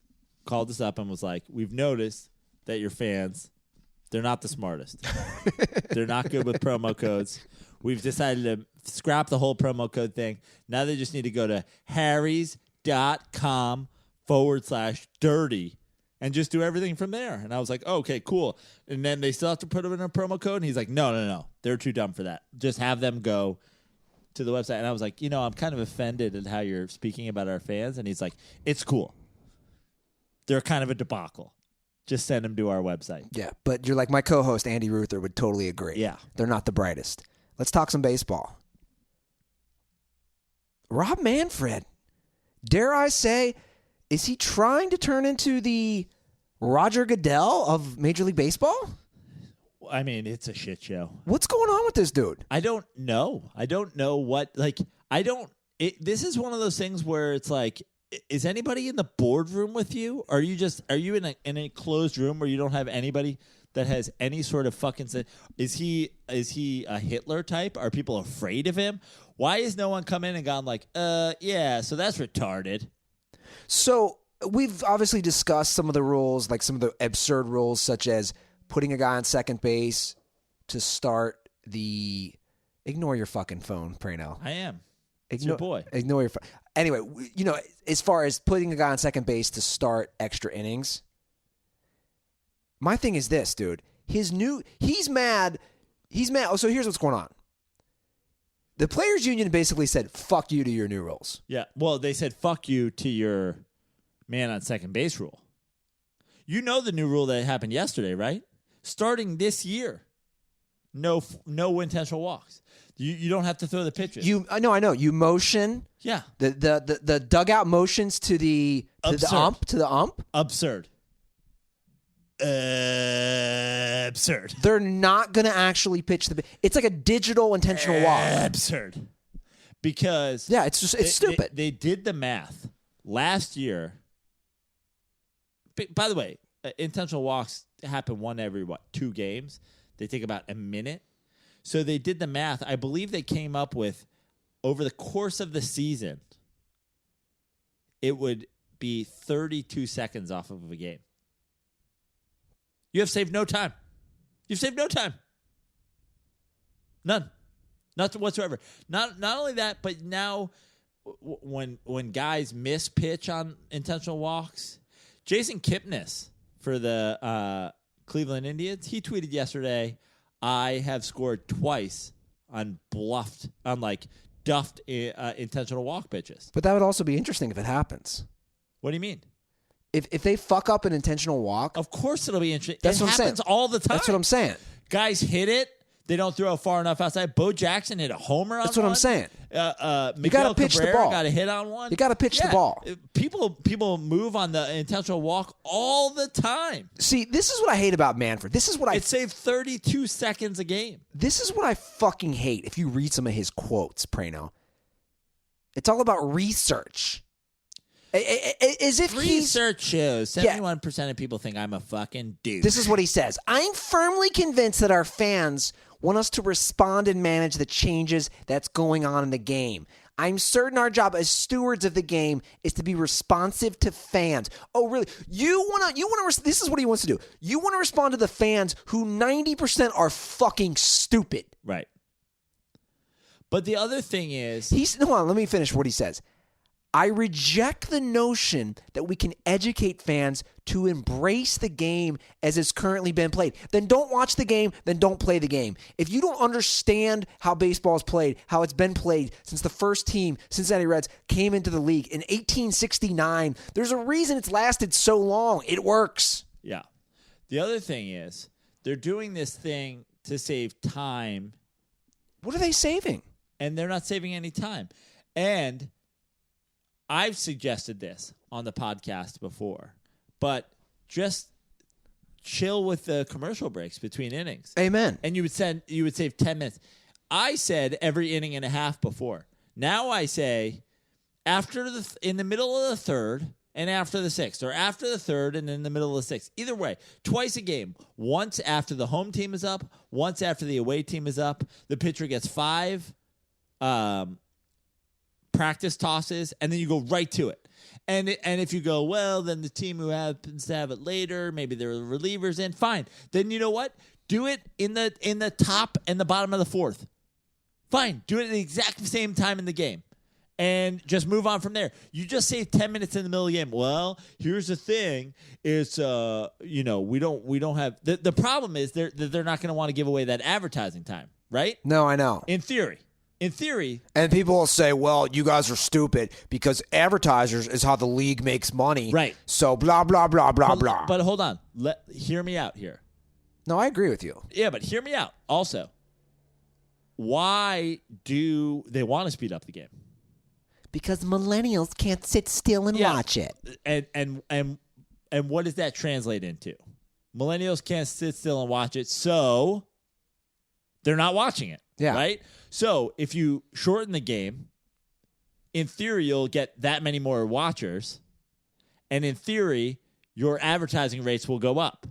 called us up and was like, we've noticed that your fans, they're not the smartest. They're not good with promo codes. We've decided to scrap the whole promo code thing. Now they just need to go to harrys.com/dirty and just do everything from there. And I was like, oh, okay, cool. And then they still have to put them in a promo code. And he's like, no. They're too dumb for that. Just have them go to the website. And I was like, I'm kind of offended at how you're speaking about our fans. And he's like, it's cool. They're kind of a debacle. Just send them to our website. Yeah, but you're like my co-host, Andy Ruther, would totally agree. Yeah. They're not the brightest. Let's talk some baseball. Rob Manfred, dare I say, is he trying to turn into the Roger Goodell of Major League Baseball? I mean, it's a shit show. What's going on with this dude? I don't know. What, this is one of those things where it's like, is anybody in the boardroom with you? Are you in a closed room where you don't have anybody that has any sort of fucking sense? Is he a Hitler type? Are people afraid of him? Why has no one come in and gone like, yeah, so that's retarded? So we've obviously discussed some of the rules, like some of the absurd rules, such as putting a guy on second base to start the. Ignore your fucking phone, Praino. I am. It's your boy. Ignore your phone. Anyway, as far as putting a guy on second base to start extra innings, my thing is this, dude. He's mad. Oh, so here's what's going on. The Players Union basically said, fuck you to your new rules. Yeah. Well, they said, fuck you to your man on second base rule. You know the new rule that happened yesterday, right? Starting this year, no intentional walks. You don't have to throw the pitches. I know. You motion. Yeah. The dugout motions to the ump. Absurd. Absurd. They're not going to actually pitch it's like a digital intentional walk. Absurd. Because it's stupid. They did the math last year. By the way, intentional walks happen one every 2 games. They take about a minute. So they did the math. I believe they came up with, over the course of the season, it would be 32 seconds off of a game. You have saved no time. You've saved no time. None. Not whatsoever. Not only that, but now when guys miss pitch on intentional walks, Jason Kipnis for the Cleveland Indians, he tweeted yesterday, I have scored twice on duffed intentional walk pitches. But that would also be interesting if it happens. What do you mean? If they fuck up an intentional walk, of course it'll be interesting. That's it what I'm saying. happens all the time. That's what I'm saying. Guys hit it. They don't throw it far enough outside. Bo Jackson hit a homer on That's what one. I'm saying. You got to pitch the ball. Got a hit on one. You got to pitch the ball. People move on the intentional walk all the time. See, this is what I hate about Manfred. It saved 32 seconds a game. This is what I fucking hate. If you read some of his quotes, Praino, it's all about research. As if research shows 71% of people think I'm a fucking dude. This is what he says. I'm firmly convinced that our fans want us to respond and manage the changes that's going on in the game. I'm certain our job as stewards of the game is to be responsive to fans. Oh, really? You want to this is what he wants to do. You want to respond to the fans who 90% are fucking stupid. Right. But the other thing is... Hold on, let me finish what he says. I reject the notion that we can educate fans to embrace the game as it's currently been played. Then don't watch the game, then don't play the game. If you don't understand how baseball is played, how it's been played since the first team, Cincinnati Reds, came into the league in 1869, there's a reason it's lasted so long. It works. Yeah. The other thing is, they're doing this thing to save time. What are they saving? And they're not saving any time. And... I've suggested this on the podcast before, but just chill with the commercial breaks between innings. Amen. And you would save 10 minutes. I said every inning and a half before. Now I say in the middle of the third and after the sixth, or after the third and in the middle of the sixth. Either way, twice a game. Once after the home team is up, once after the away team is up. The pitcher gets 5 practice tosses, and then you go right to it. And if you go, well, then the team who happens to have it later, maybe there are relievers in, fine. Then you know what? Do it in the top and the bottom of the fourth. Fine. Do it at the exact same time in the game. And just move on from there. You just saved 10 minutes in the middle of the game. Well, here's the thing. It's we don't have the problem is they're not going to want to give away that advertising time, right? No, I know. In theory. And people will say, well, you guys are stupid because advertisers is how the league makes money. Right. So blah, blah, blah, blah, blah. But hold on. Hear me out here. No, I agree with you. Yeah, but hear me out also. Why do they want to speed up the game? Because millennials can't sit still and watch it. And what does that translate into? Millennials can't sit still and watch it, so they're not watching it. Yeah. Right? So if you shorten the game, in theory, you'll get that many more watchers. And in theory, your advertising rates will go up.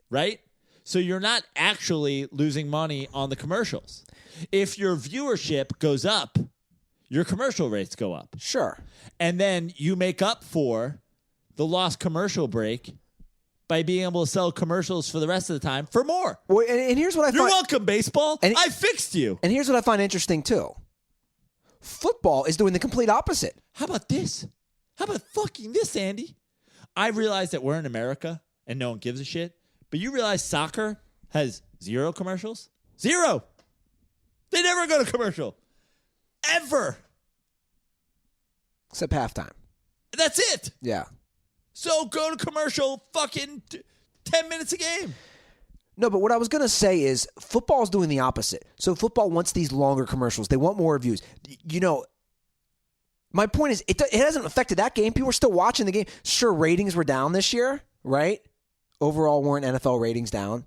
Right? So you're not actually losing money on the commercials. If your viewership goes up, your commercial rates go up. Sure. And then you make up for the lost commercial break by being able to sell commercials for the rest of the time for more. Well, and here's what I find. You're welcome, baseball. I fixed you. And here's what I find interesting, too. Football is doing the complete opposite. How about this? How about fucking this, Andy? I realize that we're in America and no one gives a shit, but you realize soccer has 0 commercials? 0. They never go to commercial. Ever. Except halftime. That's it. Yeah. So go to commercial fucking 10 minutes a game. No, but what I was going to say is football's doing the opposite. So football wants these longer commercials. They want more views. My point is it hasn't affected that game. People are still watching the game. Sure, ratings were down this year, right? Overall, weren't NFL ratings down?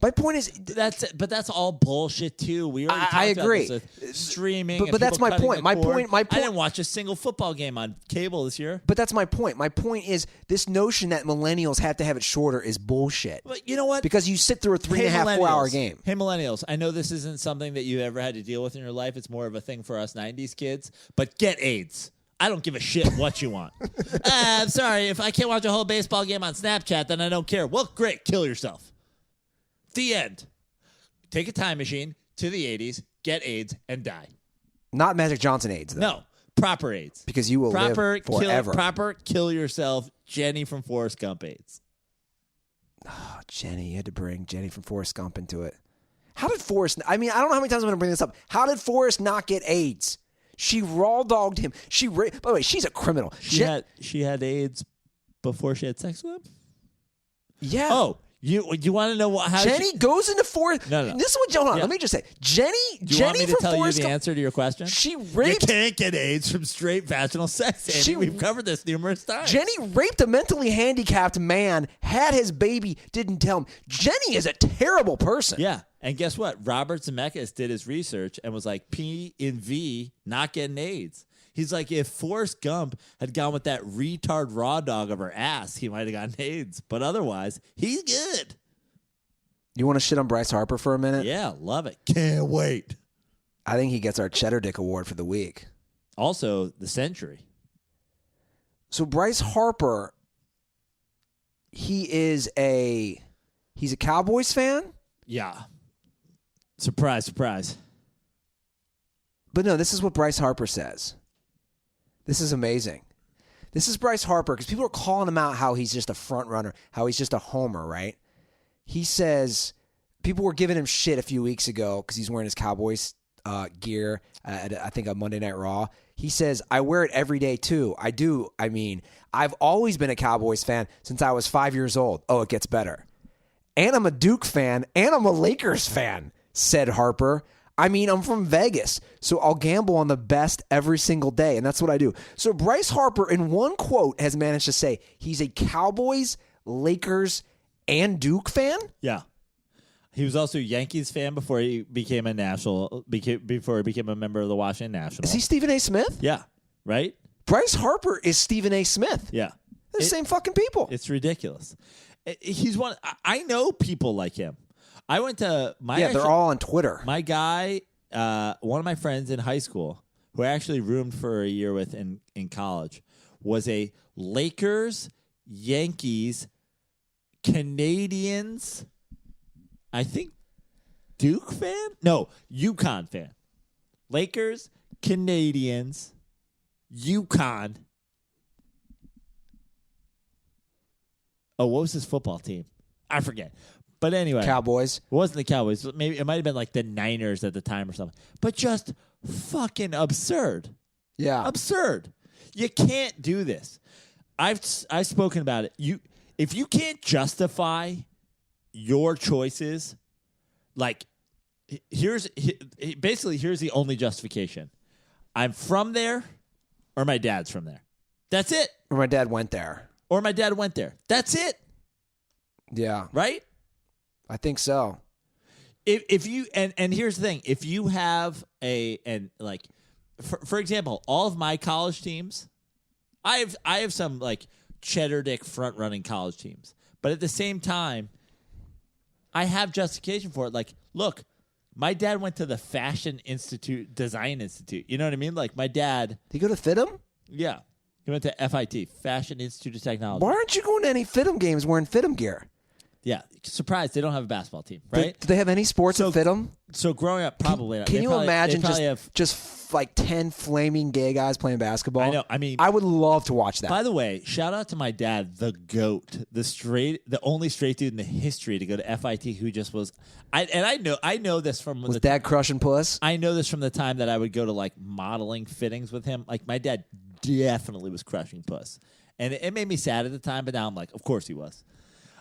My point is that's all bullshit too. We already I talked agree. About this with streaming, but that's my point. My point. I didn't watch a single football game on cable this year. But that's my point. My point is this notion that millennials have to have it shorter is bullshit. But you know what? Because you sit through a 3.5, 4 hour game. Hey, millennials, I know this isn't something that you ever had to deal with in your life. It's more of a thing for us 90s kids. But get AIDS. I don't give a shit what you want. I'm sorry. If I can't watch a whole baseball game on Snapchat, then I don't care. Well, great. Kill yourself. The end. Take a time machine to the 80s, get AIDS, and die. Not Magic Johnson AIDS, though. No. Proper AIDS. Because you will live forever. Proper kill yourself, Jenny from Forrest Gump AIDS. Oh, Jenny. You had to bring Jenny from Forrest Gump into it. How did Forrest... I mean, I don't know how many times I'm going to bring this up. How did Forrest not get AIDS? She raw dogged him. By the way, she's a criminal. She had AIDS before she had sex with him? Yeah. Oh, you want to know how Jenny goes into Forrest? No. This is what... Hold on. Yeah. Let me just say. Jenny Do you want me to from tell Forrest you the Gump, answer to your question? She raped... You can't get AIDS from straight vaginal sex, Andy. We've covered this numerous times. Jenny raped a mentally handicapped man, had his baby, didn't tell him. Jenny is a terrible person. Yeah. And guess what? Robert Zemeckis did his research and was like, P in V, not getting AIDS. He's like, if Forrest Gump had gone with that retard raw dog of her ass, he might have gotten AIDS. But otherwise, he's good. You want to shit on Bryce Harper for a minute? Yeah, love it. Can't wait. I think he gets our Cheddar Dick Award for the week. Also, the century. So Bryce Harper, he's a Cowboys fan? Yeah. Surprise, surprise. But no, this is what Bryce Harper says. This is amazing. This is Bryce Harper, because people are calling him out how he's just a front runner, how he's just a homer, right? He says people were giving him shit a few weeks ago because he's wearing his Cowboys gear at, I think, on Monday Night Raw. He says, I wear it every day too. I do. I mean, I've always been a Cowboys fan since I was 5 years old. Oh, it gets better. And I'm a Duke fan, and I'm a Lakers fan, said Harper. I mean, I'm from Vegas, so I'll gamble on the best every single day, and that's what I do. So Bryce Harper, in one quote, has managed to say he's a Cowboys, Lakers, and Duke fan? Yeah. He was also a Yankees fan before he became a before he became a member of the Washington Nationals. Is he Stephen A. Smith? Yeah. Right? Bryce Harper is Stephen A. Smith. Yeah. They're the same fucking people. It's ridiculous. He's one. I know people like him. I went to my... Yeah, they're all on Twitter. My guy, one of my friends in high school, who I actually roomed for a year with in college, was a Lakers, Yankees, Canadians, I think Duke fan? No, UConn fan. Lakers, Canadians, UConn. Oh, what was his football team? I forget. But anyway. Cowboys. It wasn't the Cowboys. Maybe it might have been like the Niners at the time or something. But just fucking absurd. Yeah. Absurd. You can't do this. I've spoken about it. If you can't justify your choices, like here's the only justification. I'm from there, or my dad's from there. That's it. Or my dad went there. Or my dad went there. That's it. Yeah. Right? I think so. If you and here's the thing, if you have for example, all of my college teams, I have some like cheddar dick front running college teams. But at the same time, I have justification for it. Like, look, my dad went to the Fashion Institute, Design Institute. You know what I mean? Like my dad. Did you go to FITM? Yeah. He went to FIT, Fashion Institute of Technology. Why aren't you going to any FITM games wearing FITM gear? Yeah. Surprised they don't have a basketball team, right? Do they have any sports at FITM? So growing up, probably not. Can you imagine have, just like 10 flaming gay guys playing basketball? I know. I mean, I would love to watch that. By the way, shout out to my dad, the GOAT, the only straight dude in the history to go to FIT who just was. I know this from was dad crushing puss? I know this from the time that I would go to like modeling fittings with him. Like my dad definitely was crushing puss, and it made me sad at the time. But now I'm like, of course he was.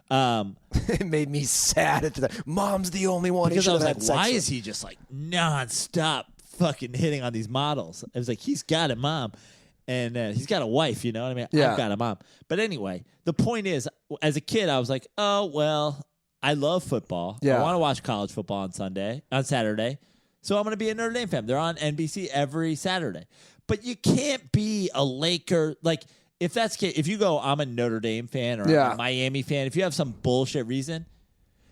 It made me sad at the Mom's the only one because he I was had like, sex why with. is he just like nonstop fucking hitting on these models? I was like, he's got a mom. And he's got a wife, you know what I mean? Yeah. I've got a mom. But anyway, the point is, as a kid, I was like, oh, well, I love football. Yeah. I want to watch college football on Saturday. So I'm going to be a Notre Dame fan. They're on NBC every Saturday. But you can't be a Laker. Like, if you go, I'm a Notre Dame fan or I'm a Miami fan, if you have some bullshit reason,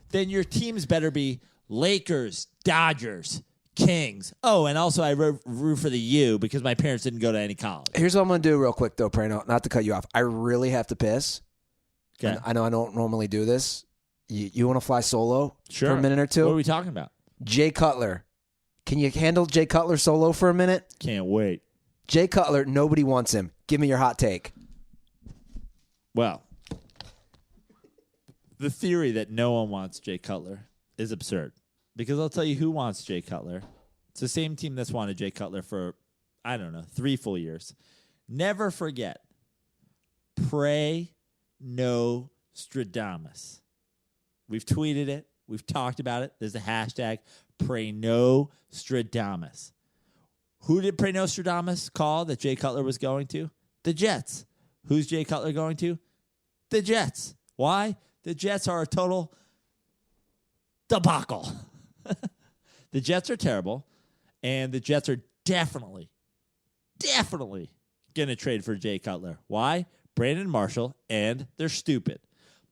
then your teams better be Lakers, Dodgers, Kings. Oh, and also I root for the U because my parents didn't go to any college. Here's what I'm going to do real quick, though, Praino, not to cut you off. I really have to piss. Okay. I know I don't normally do this. You want to fly solo Sure. for a minute or two? What are we talking about? Jay Cutler. Can you handle Jay Cutler solo for a minute? Can't wait. Jay Cutler, nobody wants him. Give me your hot take. Well, the theory that no one wants Jay Cutler is absurd. Because I'll tell you who wants Jay Cutler. It's the same team that's wanted Jay Cutler for, 3 full years. Never forget, pray no Stradamus. We've tweeted it. We've talked about it. There's a hashtag, pray no Stradamus. Who did pray no Stradamus call that Jay Cutler was going to? The Jets. Who's Jay Cutler going to? The Jets. Why? The Jets are a total debacle. The Jets are terrible, and the Jets are definitely going to trade for Jay Cutler. Why? Brandon Marshall, and they're stupid.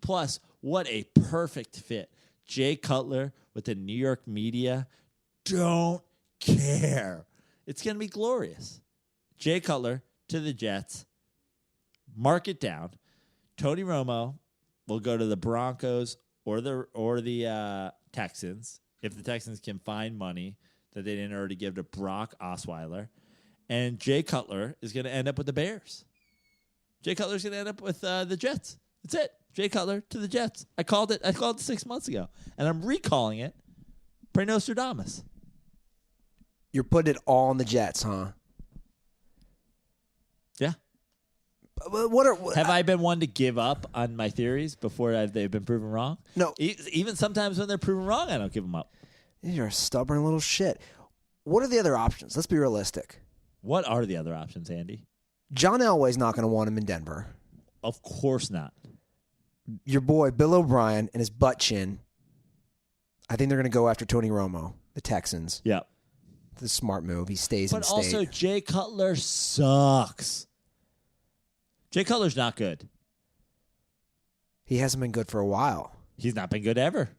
Plus, what a perfect fit. Jay Cutler with the New York media don't care. It's going to be glorious. Jay Cutler to the Jets. Mark it down. Tony Romo will go to the Broncos or the Texans if the Texans can find money that they didn't already give to Brock Osweiler. And Jay Cutler is going to end up with the Bears. Jay Cutler is going to end up with the Jets. That's it. Jay Cutler to the Jets. I called it 6 months ago, and I'm recalling it. Pray Nostradamus. You're putting it all on the Jets, huh? Yeah. What Have I been one to give up on my theories before they've been proven wrong? No. Even sometimes when they're proven wrong, I don't give them up. You're a stubborn little shit. What are the other options? Let's be realistic. What are the other options, Andy? John Elway's not going to want him in Denver. Of course not. Your boy, Bill O'Brien, and his butt chin. I think they're going to go after Tony Romo, the Texans. Yep. The smart move. He stays in But state. also, Jay Cutler sucks. Jay Cutler's not good. He hasn't been good for a while. He's not been good ever.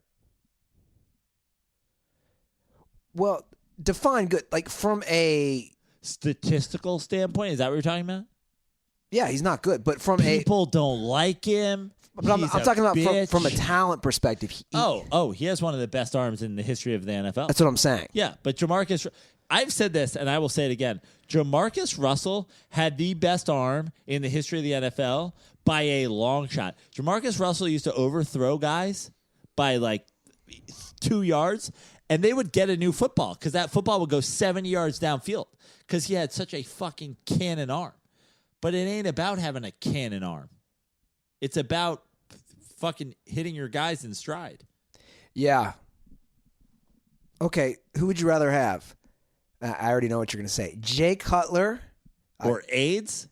Well, define good. Like from a... Statistical standpoint, is that what you're talking about? Yeah, he's not good. But from People don't like him. But I'm He's talking about bitch. from a talent perspective. He has one of the best arms in the history of the NFL. That's what I'm saying. Yeah, but Jamarcus, I've said this, and I will say it again. Jamarcus Russell had the best arm in the history of the NFL by a long shot. Jamarcus Russell used to overthrow guys by like 2 yards, and they would get a new football because that football would go 70 yards downfield because he had such a fucking cannon arm. But it ain't about having a cannon arm. It's about fucking hitting your guys in stride. Yeah. Okay, who would you rather have? I already know what you're going to say. Jay Cutler. Or AIDS?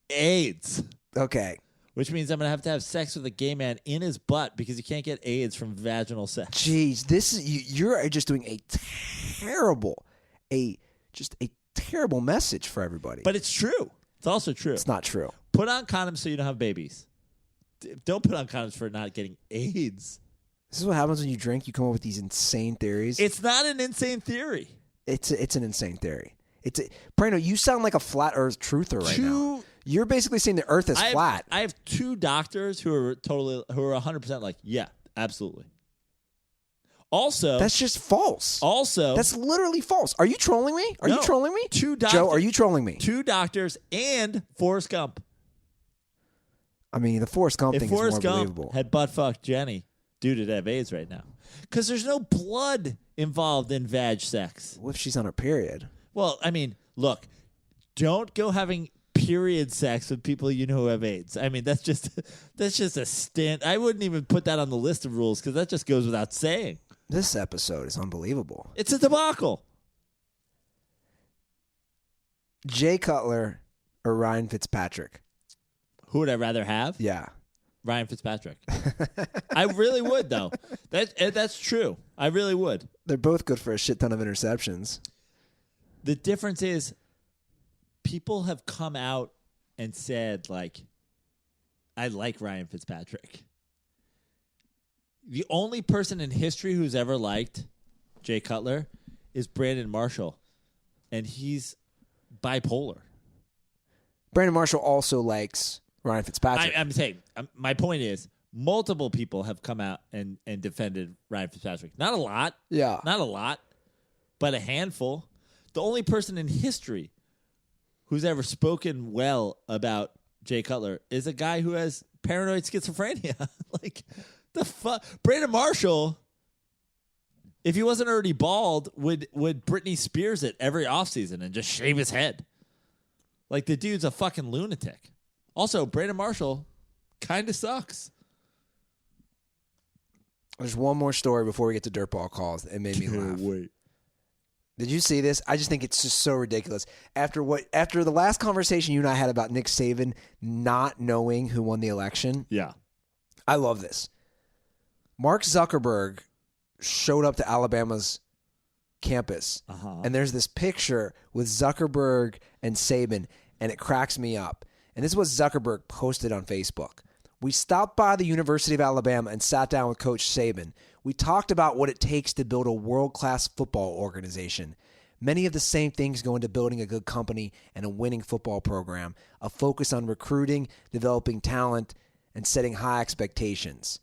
AIDS. Okay. Which means I'm going to have sex with a gay man in his butt because you can't get AIDS from vaginal sex. Jeez, you're just doing a terrible message for everybody. But it's true. It's also true. It's not true. Put on condoms so you don't have babies. Don't put on condoms for not getting AIDS. This is what happens when you drink. You come up with these insane theories. It's not an insane theory. It's an insane theory. Praino, you sound like a flat Earth truther right now. You're basically saying the Earth is flat. I have 2 doctors who are 100% like, yeah, absolutely. Also, that's just false. Also, that's literally false. Are you trolling me? Are you trolling me? 2 doctors. Joe, are you trolling me? 2 doctors and Forrest Gump. I mean, the Forrest Gump thing is more believable. Gump had butt fucked Jenny, dude would have AIDS right now. Because there's no blood involved in vag sex. What if she's on her period? Well, I mean, look, don't go having period sex with people you know who have AIDS. I mean, that's just a stand. I wouldn't even put that on the list of rules because that just goes without saying. This episode is unbelievable. It's a debacle. Jay Cutler or Ryan Fitzpatrick? Who would I rather have? Yeah. Ryan Fitzpatrick. I really would, though. That's true. I really would. They're both good for a shit ton of interceptions. The difference is people have come out and said, like, I like Ryan Fitzpatrick. The only person in history who's ever liked Jay Cutler is Brandon Marshall, and he's bipolar. Brandon Marshall also likes Ryan Fitzpatrick. I'm saying, my point is, multiple people have come out and defended Ryan Fitzpatrick. Not a lot. Yeah. Not a lot, but a handful. The only person in history who's ever spoken well about Jay Cutler is a guy who has paranoid schizophrenia. Like, the fuck? Brandon Marshall, if he wasn't already bald, would Britney Spears it every offseason and just shave his head. Like, the dude's a fucking lunatic. Also, Brandon Marshall kind of sucks. There's one more story before we get to DirtBall calls. It made me laugh. Wait. Did you see this? I just think it's just so ridiculous. After the last conversation you and I had about Nick Saban not knowing who won the election, Yeah. I love this. Mark Zuckerberg showed up to Alabama's campus, and there's this picture with Zuckerberg and Saban, and it cracks me up. And this is what Zuckerberg posted on Facebook. We stopped by the University of Alabama and sat down with Coach Saban. We talked about what it takes to build a world-class football organization. Many of the same things go into building a good company and a winning football program, a focus on recruiting, developing talent, and setting high expectations.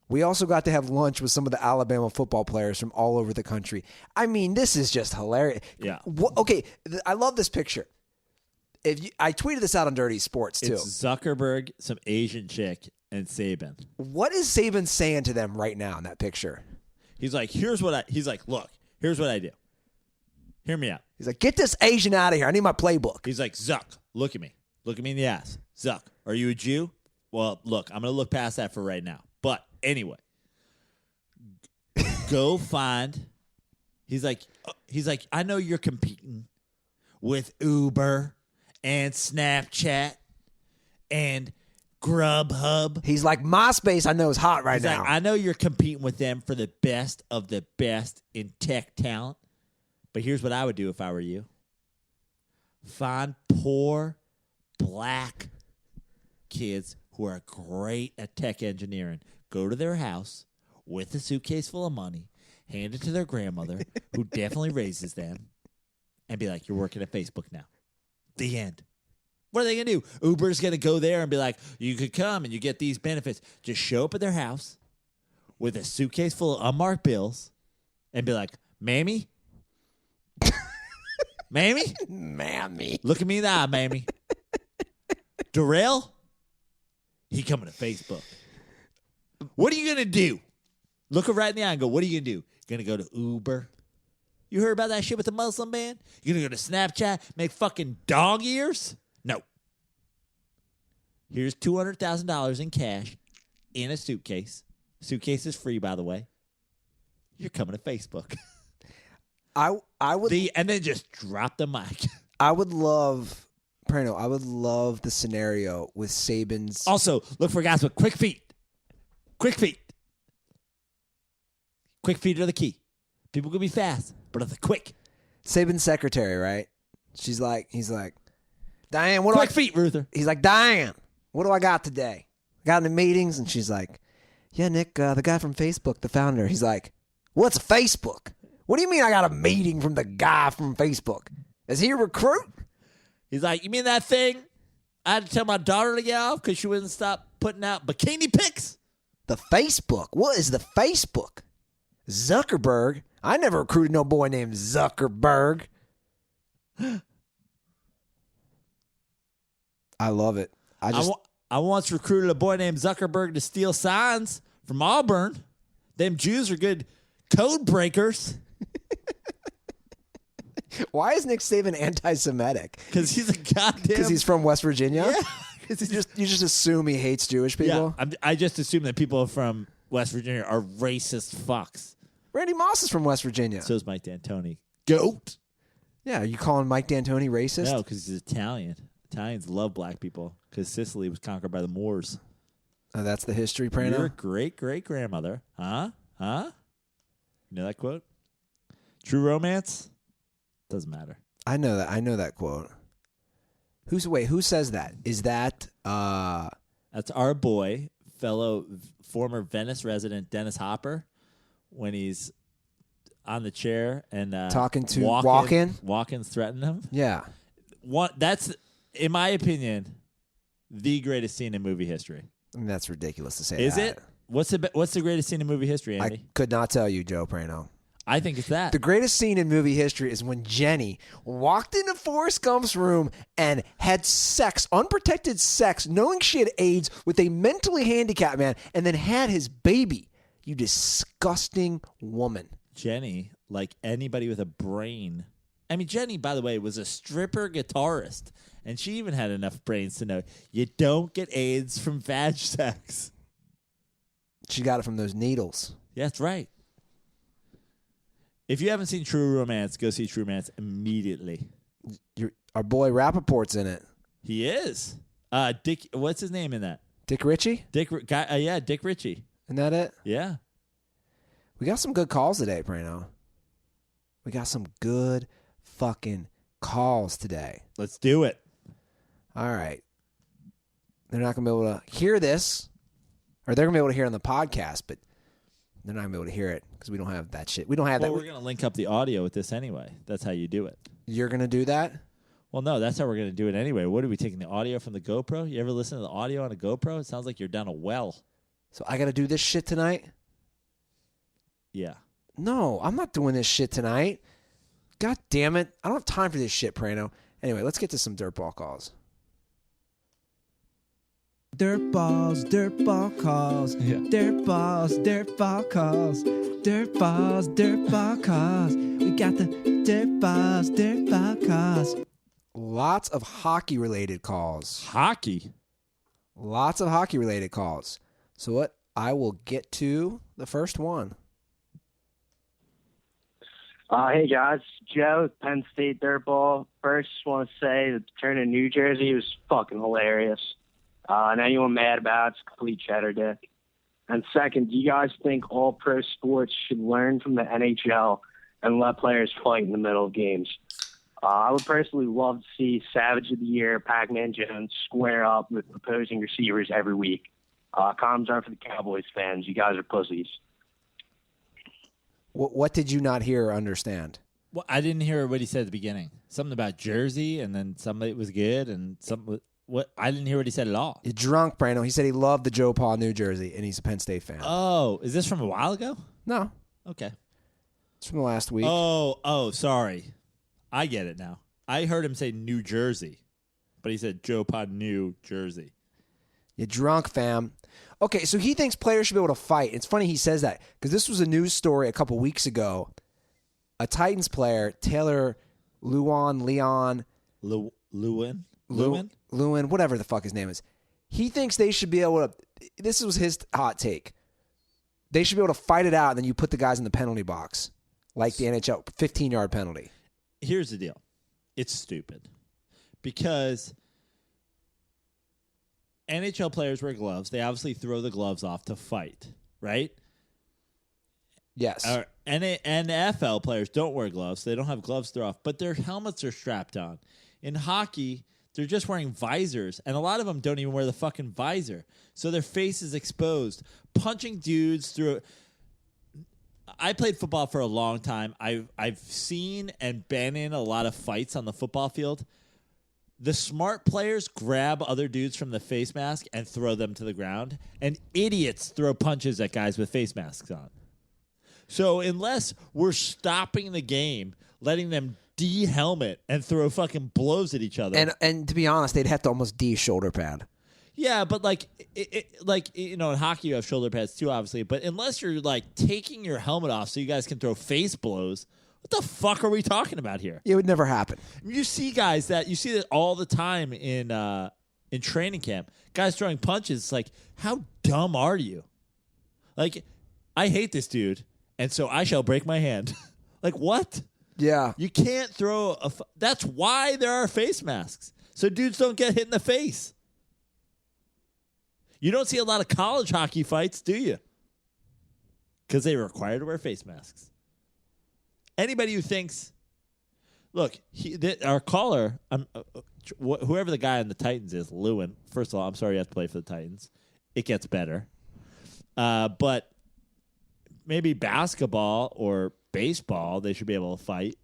We also got to have lunch with some of the Alabama football players from all over the country. I mean, this is just hilarious. Yeah. Okay, I love this picture. I tweeted this out on Dirty Sports, too. It's Zuckerberg, some Asian chick, and Saban. What is Saban saying to them right now in that picture? He's like, look, here's what I do. Hear me out. He's like, get this Asian out of here. I need my playbook. He's like, Zuck, look at me. Look at me in the ass. Zuck, are you a Jew? Well, look, I'm going to look past that for right now. But anyway, go find. He's like, I know you're competing with Uber and Snapchat and Grubhub. He's like, MySpace I know is hot right now. Like, I know you're competing with them for the best of the best in tech talent. But here's what I would do if I were you. Find poor black kids who are great at tech engineering. Go to their house with a suitcase full of money, hand it to their grandmother, who definitely raises them, and be like, you're working at Facebook now. The end. What are they going to do? Uber's going to go there and be like, you could come and you get these benefits. Just show up at their house with a suitcase full of unmarked bills and be like, Mammy? Mammy? Mammy. Look at me in the eye, Mammy. Darrell? He coming to Facebook. What are you going to do? Look her right in the eye and go, what are you going to do? You're going to go to Uber? You heard about that shit with the Muslim man? You're going to go to Snapchat, make fucking dog ears? No. Here's $200,000 in cash in a suitcase. Suitcase is free, by the way. You're coming to Facebook. I would and then just drop the mic. I would love Praino. I would love the scenario with Saban's. Also, look for guys with quick feet. Quick feet. Quick feet are the key. People can be fast, but if they're quick. Saban's secretary, right? He's like, Diane, quick feet, Ruther. He's like, Diane, what do I got today? Got any meetings? And she's like, yeah, Nick, the guy from Facebook, the founder. He's like, what's Facebook? What do you mean I got a meeting from the guy from Facebook? Is he a recruit? He's like, you mean that thing I had to tell my daughter to get off because she wouldn't stop putting out bikini pics? The Facebook? What is the Facebook? Zuckerberg? I never recruited no boy named Zuckerberg. I love it. I once recruited a boy named Zuckerberg to steal signs from Auburn. Them Jews are good code breakers. Why is Nick Saban anti-Semitic? Because he's a goddamn. Because he's from West Virginia. Yeah. You just assume he hates Jewish people. Yeah, I just assume that people from West Virginia are racist fucks. Randy Moss is from West Virginia. So is Mike D'Antoni. Goat. Yeah, are you calling Mike D'Antoni racist? No, because he's Italian. Italians love black people because Sicily was conquered by the Moors. Oh, that's the history, Praino? Your great-great-grandmother. Huh? You know that quote? True romance? Doesn't matter. I know that quote. Who says that? Is that That's our boy, fellow former Venice resident Dennis Hopper, when he's on the chair and talking to Walken's threatening him? Yeah. That's, in my opinion, the greatest scene in movie history. I mean, that's ridiculous to say. Is that. it? What's the greatest scene in movie history, Andy? I could not tell you, Joe Praino. I think it's that. The greatest scene in movie history is when Jenny walked into Forrest Gump's room and had sex, unprotected sex, knowing she had AIDS with a mentally handicapped man, and then had his baby. You disgusting woman. Jenny, like anybody with a brain. I mean, Jenny, by the way, was a stripper guitarist, and she even had enough brains to know you don't get AIDS from vag sex. She got it from those needles. Yeah, that's right. If you haven't seen True Romance, go see True Romance immediately. Our boy Rappaport's in it. He is. Dick. What's his name in that? Dick Ritchie? Dick Ritchie. Isn't that it? Yeah. We got some good calls today, Praino. We got some good fucking calls today. Let's do it. All right. They're not going to be able to hear this, or they're going to be able to hear it on the podcast, but they're not going to be able to hear it because we don't have that shit. We don't have that. We're going to link up the audio with this anyway. That's how you do it. You're going to do that? Well, no, that's how we're going to do it anyway. What are we taking the audio from the GoPro? You ever listen to the audio on a GoPro? It sounds like you're down a well. So I got to do this shit tonight? Yeah. No, I'm not doing this shit tonight. God damn it. I don't have time for this shit, Praino. Anyway, let's get to some dirtball calls. Dirtballs, dirtball calls. Yeah. Dirtballs, dirtball calls. Dirtballs, dirtball calls. We got the dirtballs, dirtball calls. Lots of hockey-related calls. Hockey? Lots of hockey-related calls. So what? I will get to the first one. Hey guys, Joe, Penn State Dirtball. First, just want to say that the turn in New Jersey was fucking hilarious. And anyone mad about it's complete cheddar dick. And second, do you guys think all pro sports should learn from the NHL and let players fight in the middle of games? I would personally love to see Savage of the Year, Pac-Man Jones, square up with opposing receivers every week. Comms are for the Cowboys fans. You guys are pussies. What did you not hear or understand? Well, I didn't hear what he said at the beginning. Something about Jersey, and then somebody was good, and what I didn't hear what he said at all. You're drunk, Brando. He said he loved the Joe Pa, New Jersey, and he's a Penn State fan. Oh, is this from a while ago? No, Okay. it's from the last week. Oh, sorry. I get it now. I heard him say New Jersey, but he said Joe Pa, New Jersey. You're drunk, fam. Okay, so he thinks players should be able to fight. It's funny he says that because this was a news story a couple weeks ago. A Titans player, Taylor Lewan, whatever the fuck his name is. He thinks they should be able to, this was his hot take. They should be able to fight it out, and then you put the guys in the penalty box, like the NHL 15-yard penalty. Here's the deal. It's stupid because NHL players wear gloves. They obviously throw the gloves off to fight, right? Yes. NFL players don't wear gloves. They don't have gloves throw off, but their helmets are strapped on. In hockey, they're just wearing visors, and a lot of them don't even wear the fucking visor. So their face is exposed. Punching dudes through. I played football for a long time. I've seen and been in a lot of fights on the football field. The smart players grab other dudes from the face mask and throw them to the ground, and idiots throw punches at guys with face masks on. So unless we're stopping the game, letting them de-helmet and throw fucking blows at each other. And to be honest, they'd have to almost de-shoulder pad. Yeah, but in hockey you have shoulder pads too, obviously. But unless you're like taking your helmet off so you guys can throw face blows, What the fuck are we talking about here? It would never happen. You see that all the time in training camp. Guys throwing punches. It's like, how dumb are you? Like, I hate this dude, and so I shall break my hand. Like, what? Yeah. You can't throw that's why there are face masks. So dudes don't get hit in the face. You don't see a lot of college hockey fights, do you? Because they were required to wear face masks. Anybody who thinks, look, our caller, whoever the guy on the Titans is, Lewin. First of all, I'm sorry you have to play for the Titans. It gets better. But maybe basketball or baseball, they should be able to fight.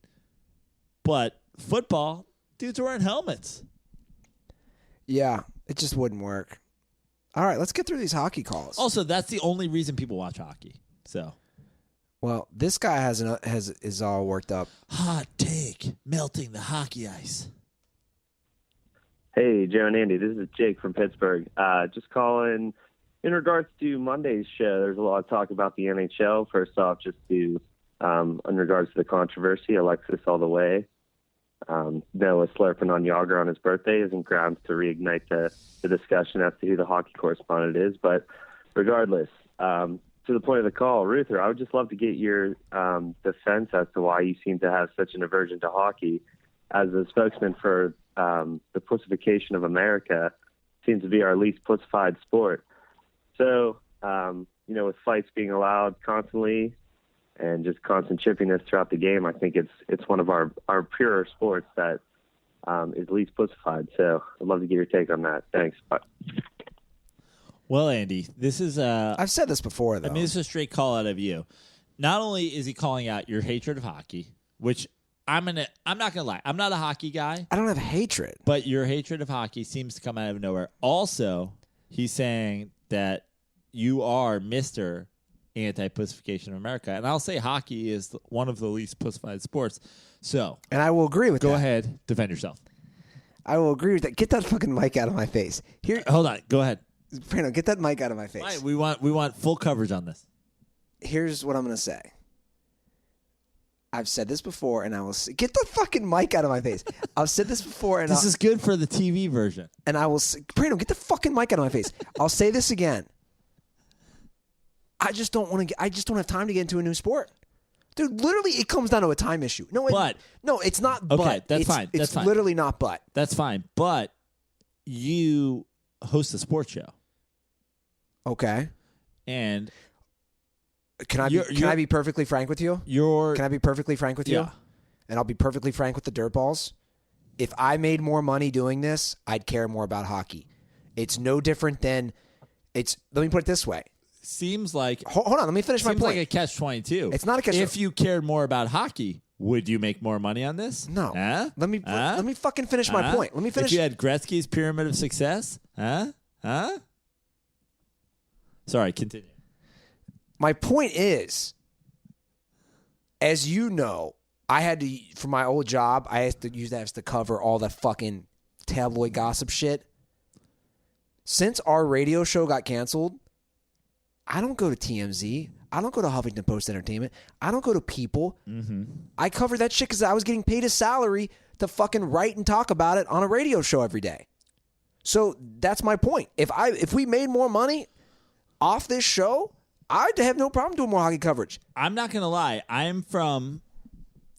But football, dudes are wearing helmets. Yeah, it just wouldn't work. All right, let's get through these hockey calls. Also, that's the only reason people watch hockey. So, well, this guy is all worked up. Hot take, melting the hockey ice. Hey, Joe and Andy, this is Jake from Pittsburgh. Just calling in regards to Monday's show. There's a lot of talk about the NHL. First off, just in regards to the controversy, Alexis all the way. Noah slurping on Yager on his birthday isn't grounds to reignite the discussion as to who the hockey correspondent is. But regardless, to the point of the call, Ruther, I would just love to get your defense as to why you seem to have such an aversion to hockey. As a spokesman for the pussification of America, seems to be our least pussified sport. So, with fights being allowed constantly and just constant chippiness throughout the game, I think it's one of our purer sports that is least pussified. So I'd love to get your take on that. Thanks. Bye. Well, Andy, this is I've said this before, though. I mean, this is a straight call out of you. Not only is he calling out your hatred of hockey, which I'm not gonna lie, I'm not a hockey guy. I don't have hatred. But your hatred of hockey seems to come out of nowhere. Also, he's saying that you are Mr. Anti-pussification of America. And I'll say hockey is one of the least pussified sports. So, and I will agree with that. Go ahead. Defend yourself. I will agree with that. Get that fucking mic out of my face. Here, hold on. Go ahead. Praino, get that mic out of my face. Right, we want full coverage on this. Here's what I'm going to say. I've said this before, and I will say, get the fucking mic out of my face. I've said this before, and this is good for the TV version. And I will say, Praino, get the fucking mic out of my face. I'll say this again. I just don't have time to get into a new sport. Dude, literally, it comes down to a time issue. No, it's not. Okay, but. that's it's, fine. It's that's fine. Literally not. But that's fine. But you host a sports show, okay? And can I be perfectly frank with you? Can I be perfectly frank with you? Yeah. And I'll be perfectly frank with the DirtBalls. If I made more money doing this, I'd care more about hockey. It's no different than it's. Let me put it this way. Seems like hold on. Let me finish my point. Seems like a catch-22. It's not a catch. If you cared more about hockey, would you make more money on this? No. Huh? Let me fucking finish my point. Let me finish. If you had Gretzky's pyramid of success, Sorry, continue. My point is, as you know, I had to for my old job. I had to use that to cover all the fucking tabloid gossip shit. Since our radio show got canceled, I don't go to TMZ. I don't go to Huffington Post Entertainment. I don't go to People. Mm-hmm. I covered that shit because I was getting paid a salary to fucking write and talk about it on a radio show every day. So that's my point. If we made more money off this show, I'd have no problem doing more hockey coverage. I'm not going to lie. I'm from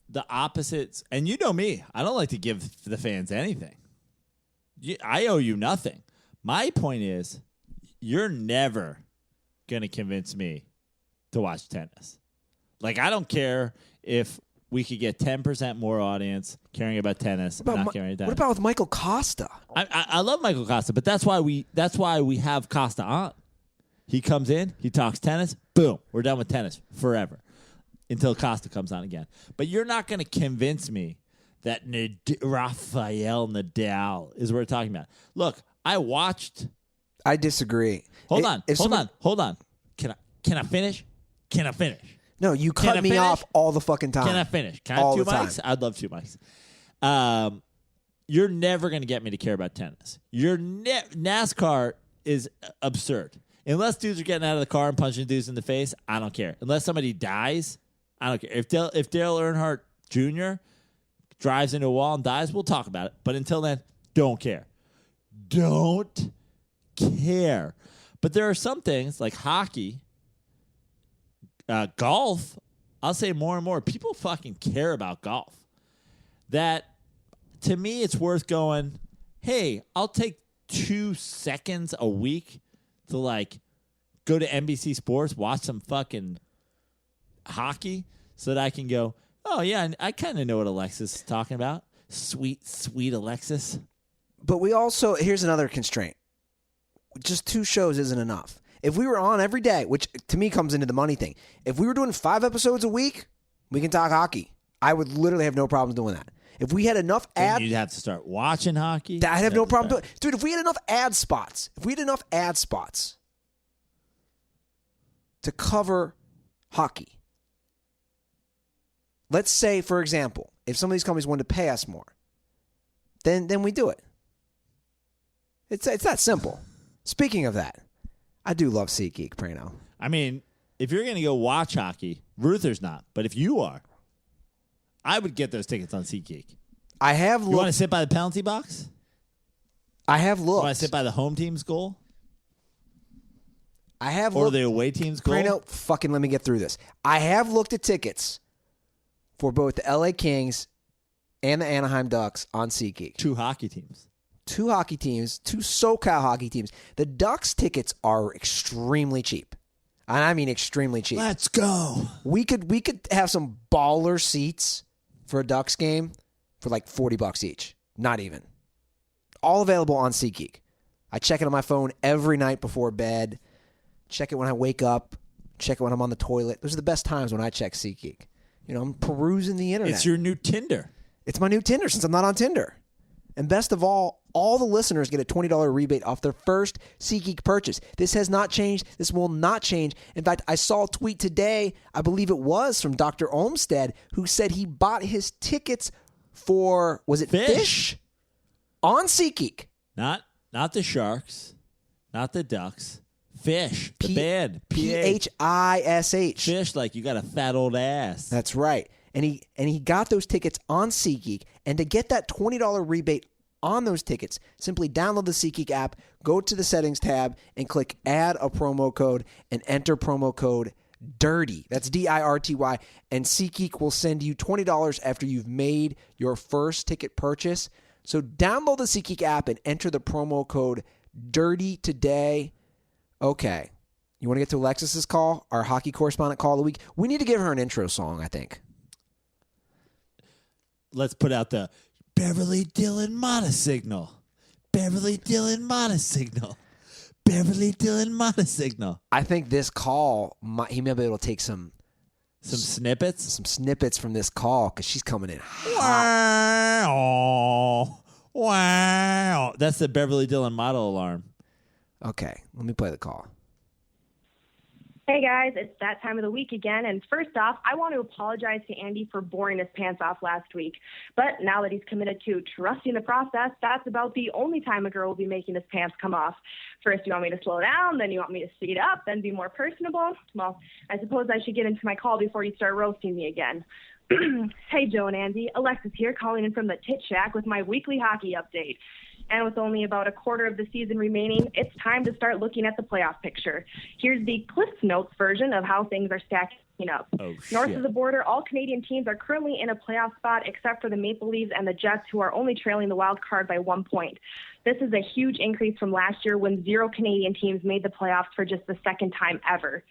the opposites. And you know me. I don't like to give the fans anything. I owe you nothing. My point is, you're never going to convince me to watch tennis. Like, I don't care if we could get 10% more audience caring about tennis. Not caring about tennis. What about with Michael Costa? I love Michael Costa, but that's why we have Costa on. He comes in, he talks tennis, boom, we're done with tennis forever until Costa comes on again. But you're not going to convince me that Rafael Nadal is what we're talking about. Look, I watched. I disagree. Hold on. Can I finish? Can I finish? No, you cut me off all the fucking time. Can I finish? Can I have 2 mics? I'd love 2 mics. You're never going to get me to care about tennis. NASCAR is absurd. Unless dudes are getting out of the car and punching dudes in the face, I don't care. Unless somebody dies, I don't care. If Dale Earnhardt Junior drives into a wall and dies, we'll talk about it. But until then, don't care. Don't care. But there are some things like hockey, golf. I'll say more and more. People fucking care about golf. That, to me, it's worth going, hey, I'll take 2 seconds a week to, like, go to NBC Sports, watch some fucking hockey so that I can go, oh, yeah, I kind of know what Alexis is talking about. Sweet, sweet Alexis. But we also, here's another constraint. Just 2 shows isn't enough. If we were on every day, which to me comes into the money thing, if we were doing 5 episodes a week, we can talk hockey. I would literally have no problem doing that. If we had enough You'd have to start watching hockey. I'd have no problem doing it. Dude, if we had enough ad spots to cover hockey, let's say, for example, if some of these companies wanted to pay us more, then we do it. It's that simple. Speaking of that, I do love SeatGeek, Praino. I mean, if you're going to go watch hockey, Ruther's not. But if you are, I would get those tickets on SeatGeek. I have looked. You want to sit by the penalty box? I have looked. You want to sit by the home team's goal? I have or looked. the away team's goal? Praino, fucking let me get through this. I have looked at tickets for both the LA Kings and the Anaheim Ducks on SeatGeek. 2 hockey teams. 2 hockey teams, 2 SoCal hockey teams. The Ducks tickets are extremely cheap. And I mean extremely cheap. Let's go. We could have some baller seats for a Ducks game for like $40 each. Not even. All available on SeatGeek. I check it on my phone every night before bed. Check it when I wake up. Check it when I'm on the toilet. Those are the best times when I check SeatGeek. You know, I'm perusing the internet. It's your new Tinder. It's my new Tinder since I'm not on Tinder. And best of all the listeners get a $20 rebate off their first SeatGeek purchase. This has not changed. This will not change. In fact, I saw a tweet today, I believe it was from Dr. Olmstead, who said he bought his tickets for, was it Fish? On SeatGeek. Not the Sharks, not the Ducks. Fish, the band. Phish. Fish, like you got a fat old ass. That's right. And he got those tickets on SeatGeek. And to get that $20 rebate on those tickets, simply download the SeatGeek app, go to the settings tab, and click add a promo code and enter promo code DIRTY. That's DIRTY. And SeatGeek will send you $20 after you've made your first ticket purchase. So download the SeatGeek app and enter the promo code DIRTY today. Okay. You want to get to Alexis's call, our hockey correspondent call of the week? We need to give her an intro song, I think. Let's put out the Beverly Dillon Mata signal. Beverly Dillon Mata signal. Beverly Dillon Mata signal. I think this call, he may be able to take some snippets? Some snippets from this call because she's coming in hot. Wow. That's the Beverly Dillon Mata alarm. Okay, let me play the call. Hey guys, it's that time of the week again, and first off, I want to apologize to Andy for boring his pants off last week. But now that he's committed to trusting the process, that's about the only time a girl will be making his pants come off. First you want me to slow down, then you want me to speed up, then be more personable. Well, I suppose I should get into my call before you start roasting me again. Hey Joe and Andy, Alexis here calling in from the Tit Shack with my weekly hockey update. And with only about a quarter of the season remaining, it's time to start looking at the playoff picture. Here's the Cliff Notes version of how things are stacking up. North of the border, all Canadian teams are currently in a playoff spot except for the Maple Leafs and the Jets, who are only trailing the wild card by 1 point. This is a huge increase from last year when 0 Canadian teams made the playoffs for just the second time ever.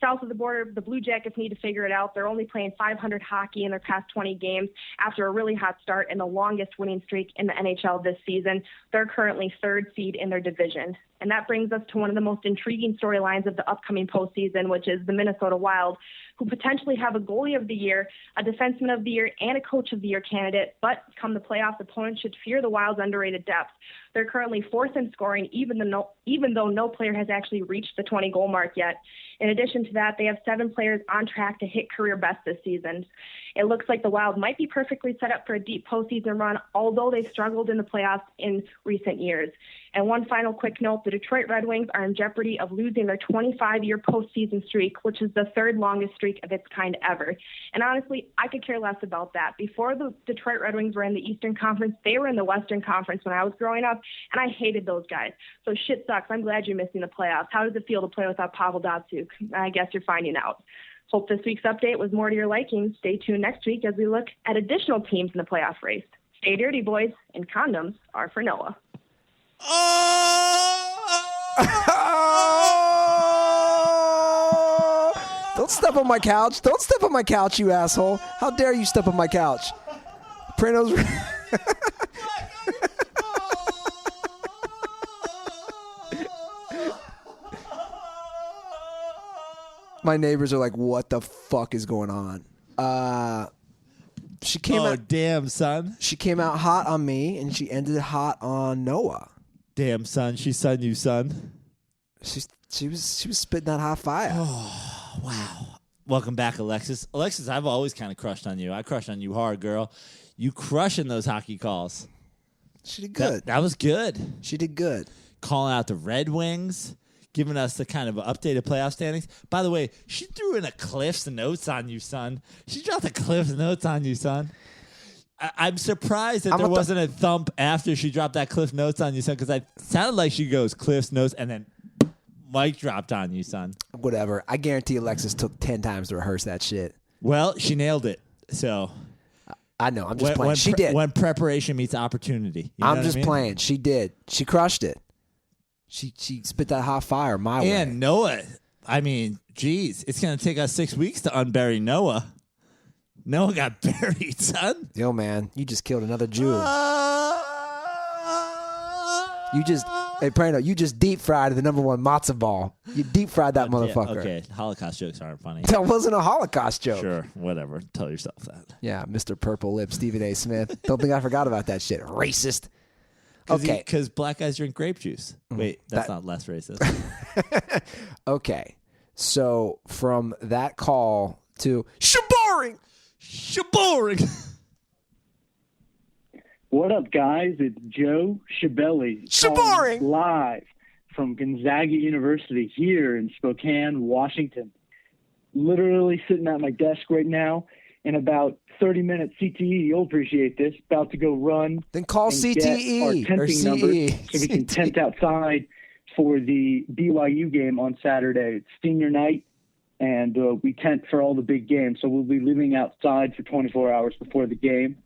South of the border, the Blue Jackets need to figure it out. They're only playing .500 hockey in their past 20 games after a really hot start and the longest winning streak in the NHL this season. They're currently 3rd seed in their division. And that brings us to one of the most intriguing storylines of the upcoming postseason, which is the Minnesota Wild, who potentially have a goalie of the year, a defenseman of the year, and a coach of the year candidate. But come the playoffs, opponents should fear the Wild's underrated depth. They're currently 4th in scoring, even though no player has actually reached the 20-goal mark yet. In addition to that, they have 7 players on track to hit career best this season. It looks like the Wild might be perfectly set up for a deep postseason run, although they've struggled in the playoffs in recent years. And one final quick note, the Detroit Red Wings are in jeopardy of losing their 25-year postseason streak, which is the third longest streak of its kind ever. And honestly, I could care less about that. Before the Detroit Red Wings were in the Eastern Conference, they were in the Western Conference when I was growing up, and I hated those guys. So shit sucks. I'm glad you're missing the playoffs. How does it feel to play without Pavel Datsyuk? I guess you're finding out. Hope this week's update was more to your liking. Stay tuned next week as we look at additional teams in the playoff race. Stay dirty, boys, and condoms are for Noah. Don't step on my couch. Don't step on my couch, you asshole. How dare you step on my couch? Praino's... My neighbors are like, what the fuck is going on? She came out. Damn, son. She came out hot on me, and she ended hot on Noah. Damn, son. She son you, son. She was spitting that hot fire. Oh, wow. Welcome back, Alexis. Alexis, I've always kind of crushed on you. I crushed on you hard, girl. You crushing those hockey calls. She did good. That was good. She did good. Calling out the Red Wings, giving us the kind of updated playoff standings. By the way, she threw in a Cliff's Notes on you, son. She dropped a Cliff's Notes on you, son. I'm surprised that there wasn't a thump after she dropped that Cliff Notes on you, son, because I sounded like she goes Cliff's Notes and then mic dropped on you, son. Whatever. I guarantee Alexis took 10 times to rehearse that shit. Well, she nailed it. So I know. I'm just playing. She did. When preparation meets opportunity. You know I'm just playing. She did. She crushed it. She spit that hot fire my way. And Noah, I mean, geez, it's going to take us 6 weeks to unbury Noah. Noah got buried, son. Yo, man, you just killed another Jew. Hey, Praino, you just deep fried the number one matzo ball. You deep fried that motherfucker. Okay, Holocaust jokes aren't funny. That wasn't a Holocaust joke. Sure, whatever. Tell yourself that. Yeah, Mr. Purple Lip, Stephen A. Smith. Don't think I forgot about that shit. Racist. Okay. Because black guys drink grape juice. Wait, that's not less racist. Okay. So from that call to shaboring. What up, guys? It's Joe Shabelli. Shaboring. Live from Gonzaga University here in Spokane, Washington. Literally sitting at my desk right now. In about 30 minutes, CTE, you'll appreciate this, about to go run. Then call CTE our tenting or CE. numbers so we can tent outside for the BYU game on Saturday. It's senior night, and we tent for all the big games. So we'll be living outside for 24 hours before the game.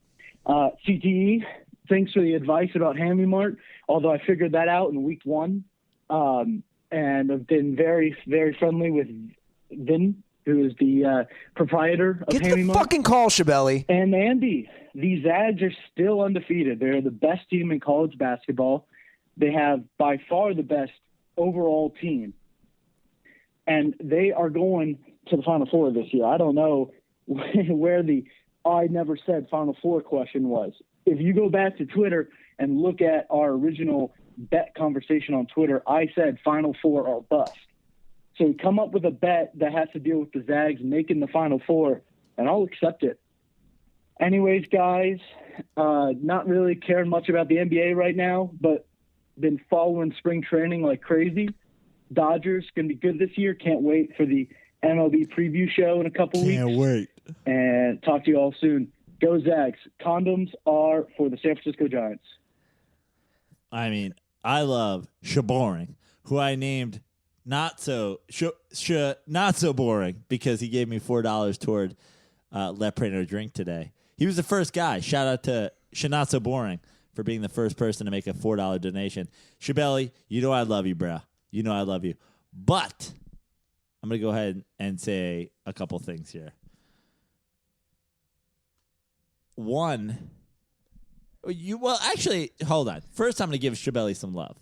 CTE, thanks for the advice about Hammy Mart, although I figured that out in week one. And I've been very, very friendly with Vin, who is the proprietor of Hammy Mart. Get the fucking call, Shabelli. And Andy, the Zags are still undefeated. They're the best team in college basketball. They have by far the best overall team. And they are going to the Final Four this year. I don't know where the I never said Final Four question was. If you go back to Twitter and look at our original bet conversation on Twitter, I said Final Four or bust. So come up with a bet that has to deal with the Zags making the Final Four, and I'll accept it. Anyways, guys, not really caring much about the NBA right now, but been following spring training like crazy. Dodgers going to be good this year. Can't wait for the MLB preview show in a couple weeks. Can't wait. And talk to you all soon. Go Zags. Condoms are for the San Francisco Giants. I mean, I love Shaboring, who I named not so boring because he gave me $4 toward Let Praino drink today. He was the first guy. Shout out to Not So Boring for being the first person to make a $4 donation. Shabelli, you know I love you, bro. You know I love you. But I'm going to go ahead and say a couple things here. One, hold on. First, I'm going to give Shabelli some love.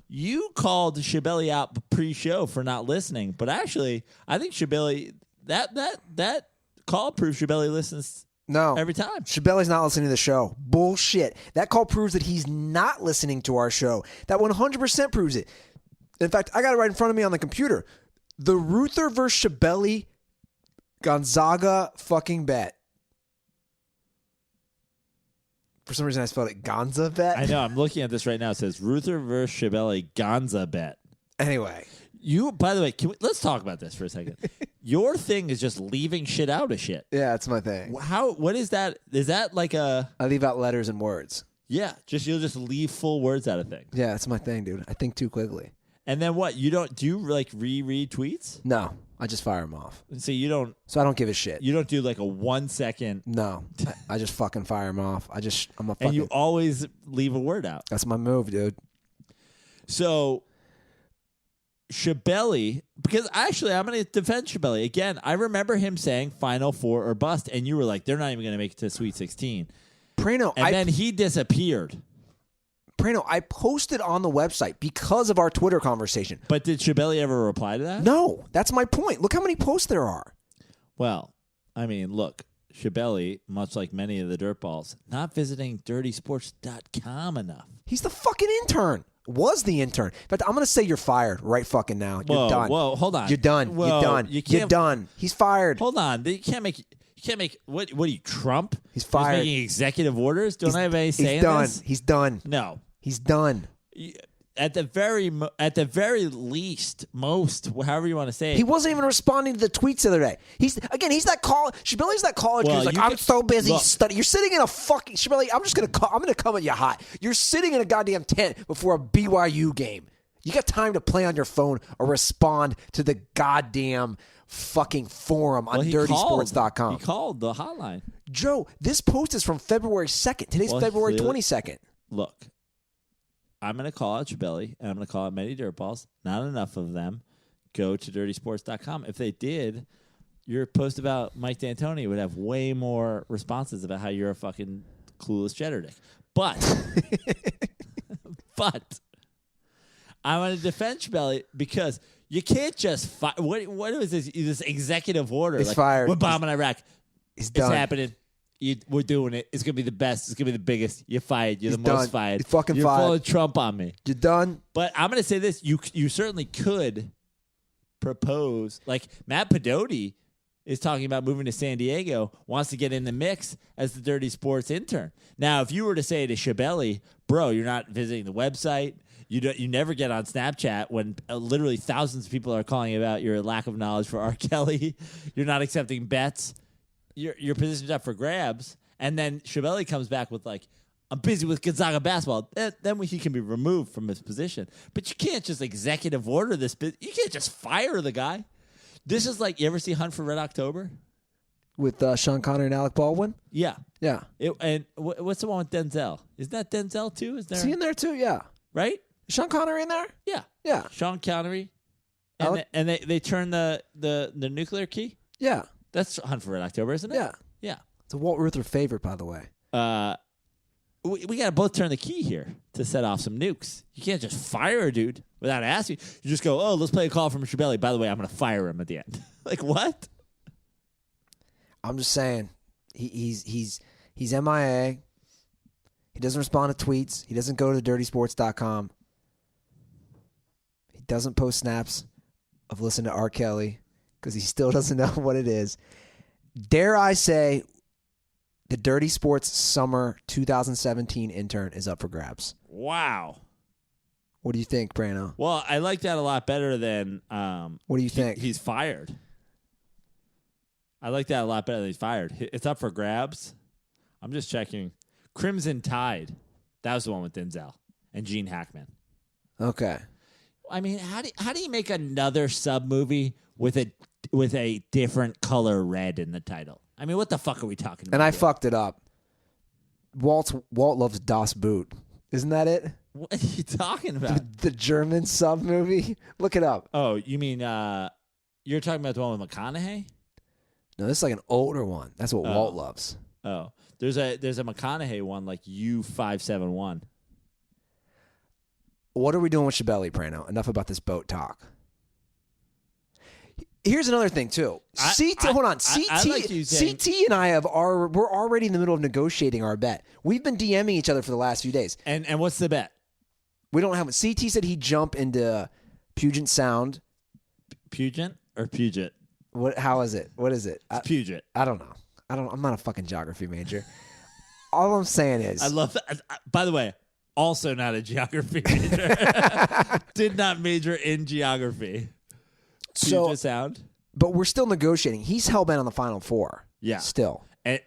You called Shabelli out pre-show for not listening, but actually, I think Shabelli that call proves Shabelli listens. No. Every time. Shabelli's not listening to the show. Bullshit. That call proves that he's not listening to our show. That 100% proves it. In fact, I got it right in front of me on the computer. The Ruther versus Shabelli Gonzaga fucking bet For some reason, I spelled it Gonza bet. I know. I'm looking at this right now. It says Ruther versus Shibeli Gonza bet. Anyway. By the way, let's talk about this for a second. Your thing is just leaving shit out of shit. Yeah, that's my thing. What is that? Is that like a... I leave out letters and words. Yeah, you'll just leave full words out of things. Yeah, that's my thing, dude. I think too quickly. And then what? Do you like reread tweets? No, I just fire them off. So you don't... So I don't give a shit. You don't do like a 1 second... No, I just fucking fire them off. I'm a fucking... And you always leave a word out. That's my move, dude. So... Shibeli, because actually I'm going to defend Shibeli. Again, I remember him saying Final Four or bust, and you were like, they're not even going to make it to Sweet 16. Praino, and then he disappeared. Praino, I posted on the website because of our Twitter conversation. But did Shibeli ever reply to that? No, that's my point. Look how many posts there are. Well, I mean, look, Shibeli, much like many of the dirtballs, not visiting dirtysports.com enough. He's the fucking intern. Was the intern. But I'm going to say you're fired right fucking now. You're done. Whoa, hold on. You're done. Whoa, you're done. You're done. He's fired. Hold on. You can't make what are you, Trump? He's fired. He's making executive orders? Don't I have any say in this? He's done. No. He's done. At the very least, most, however you want to say it. He wasn't even responding to the tweets the other day. He's that college. Shibeli's that college kid who's like, I'm so busy studying. You're sitting in a fucking Shibeli. I'm gonna come at you hot. You're sitting in a goddamn tent before a BYU game. You got time to play on your phone or respond to the goddamn fucking forum on dirtysports.com. He called the hotline. Joe, this post is from February 2nd. Today's February 22nd. Look. I'm going to call out Shibeli, and I'm going to call out many dirtballs. Not enough of them go to dirtysports.com. If they did, your post about Mike D'Antoni would have way more responses about how you're a fucking clueless cheddar dick. But I'm going to defend Shibeli because you can't just fire. What is this executive order? He's fired. We're bombing Iraq. He's done. It's happening. We're doing it. It's going to be the best. It's going to be the biggest. You're fired. You're He's the most done. fired. He's fucking You're fired. pulling Trump on me. You're done. But I'm going to say this. You certainly could propose. Like, Matt Pedotti is talking about moving to San Diego, wants to get in the mix as the Dirty Sports intern. Now, if you were to say to Shibeli, bro, you're not visiting the website. You never get on Snapchat when literally thousands of people are calling about your lack of knowledge for R. Kelly. You're not accepting bets. Your position's up for grabs. And then Shibeli comes back with like, I'm busy with Gonzaga basketball. Then he can be removed from his position. But you can't just executive order this. You can't just fire the guy. This is like, you ever see Hunt for Red October? With Sean Connery and Alec Baldwin? Yeah. Yeah. And what's the one with Denzel? Is that Denzel too? Is he in there too? Yeah. Right? Is Sean Connery in there? Yeah. Yeah. Sean Connery. And they turn the nuclear key? Yeah. That's Hunt for Red October, isn't it? Yeah. Yeah. It's a Walt Ruther favorite, by the way. We got to both turn the key here to set off some nukes. You can't just fire a dude without asking. You just go, let's play a call from Shibeli. By the way, I'm going to fire him at the end. Like, what? I'm just saying, he's MIA. He doesn't respond to tweets. He doesn't go to dirtysports.com. He doesn't post snaps of listening to R. Kelly because he still doesn't know what it is. Dare I say, the Dirty Sports Summer 2017 intern is up for grabs. Wow. What do you think, Praino? Well, I like that a lot better than what do you think? He's fired. I like that a lot better than he's fired. It's up for grabs. I'm just checking. Crimson Tide. That was the one with Denzel and Gene Hackman. Okay. I mean, how do you make another sub movie with a different color red in the title? I mean, what the fuck are we talking about? And I fucked it up. Walt loves Das Boot. Isn't that it? What are you talking about? The German sub movie? Look it up. Oh, you mean you're talking about the one with McConaughey? No, this is like an older one. That's what Walt loves. Oh. There's a McConaughey one like U571. What are we doing with Shibeli, Praino? Enough about this boat talk. Here's another thing too. Hold on. CT and I we're already in the middle of negotiating our bet. We've been DMing each other for the last few days. And what's the bet? We don't have it. CT said he'd jump into Puget Sound. Puget or Puget? How is it? What is it? It's Puget. I don't know. I'm not a fucking geography major. All I'm saying is, I love that. By the way, also not a geography major. Did not major in geography. so, Puget Sound. but we're still negotiating. He's hell bent on the Final Four. Yeah. Still. And,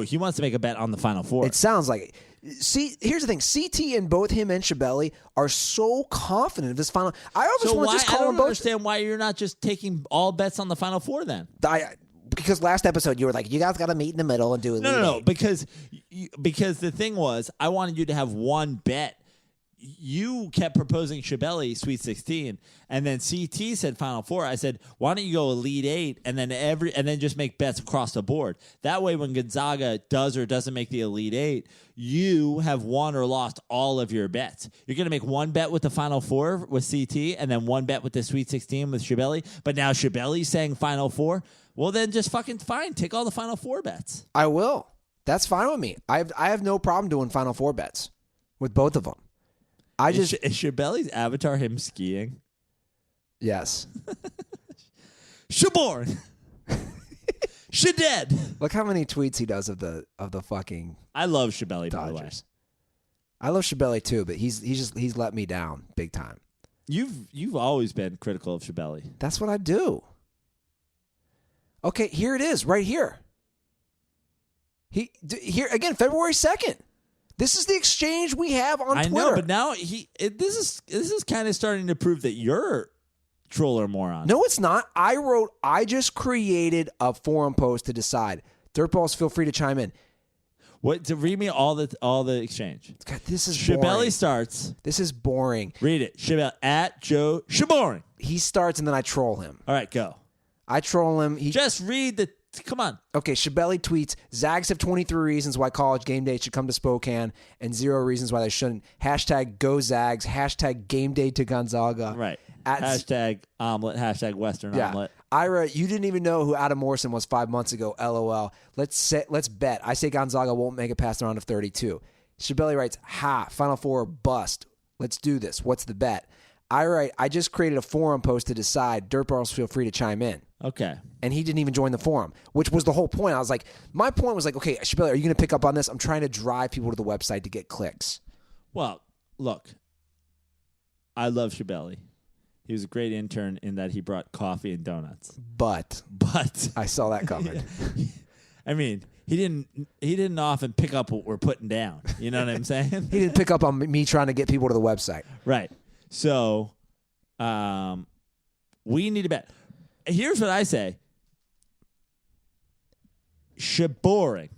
he wants to make a bet on the Final Four. It sounds like it. See, here's the thing. CT and both him and Schiavelli are so confident of this final. I always want to just call I them don't both. understand why you're not just taking all bets on the Final Four then. Because last episode you were like, you guys got to meet in the middle and do it. No. Because the thing was, I wanted you to have one bet. You kept proposing Schiavelli Sweet 16, and then CT said Final Four. I said, why don't you go Elite 8 and then just make bets across the board? That way, when Gonzaga does or doesn't make the Elite 8, you have won or lost all of your bets. You're going to make one bet with the Final Four with CT, and then one bet with the Sweet 16 with Schiavelli. But now Schiavelli's saying Final Four. Well, then just fucking fine. Take all the Final Four bets. I will. That's fine with me. I have no problem doing Final Four bets with both of them. Is Schiavelli's avatar him skiing? Yes. Shaborn. Shadead. Look how many tweets he does of the fucking I love Schiavelli, by the way. Dodgers. I love Schiavelli too, but he's let me down big time. You've always been critical of Schiavelli. That's what I do. Okay, here it is, right here. Here again, February 2nd. This is the exchange we have on Twitter. I know, but now this is kind of starting to prove that you're troller moron. No, it's not. I just created a forum post to decide. Dirtballs, feel free to chime in. What to read me all the exchange? God, this is Schiavelli boring. starts. This is boring. Read it. Schiavelli at Joe Shaboring. He starts and then I troll him. All right, go. I troll him. Just read the. Come on. Okay, Schiavelli tweets, Zags have 23 reasons why college game day should come to Spokane and 0 reasons why they shouldn't. Hashtag go Zags. Hashtag game day to Gonzaga. Right. Hashtag omelet. Hashtag Western omelet. Ira, you didn't even know who Adam Morrison was 5 months ago. LOL. Let's bet. I say Gonzaga won't make it past the round of 32. Schiavelli writes, Final Four bust. Let's do this. What's the bet? I write, I just created a forum post to decide. Dirtballs, feel free to chime in. Okay. And he didn't even join the forum, which was the whole point. I was like, my point was like, okay, Schiavelli, are you going to pick up on this? I'm trying to drive people to the website to get clicks. Well, look, I love Schiavelli. He was a great intern in that he brought coffee and donuts. But I saw that coming. I mean, he didn't often pick up what we're putting down. You know what I'm saying? He didn't pick up on me trying to get people to the website. Right. So, we need to bet. Here's what I say. Shaboring,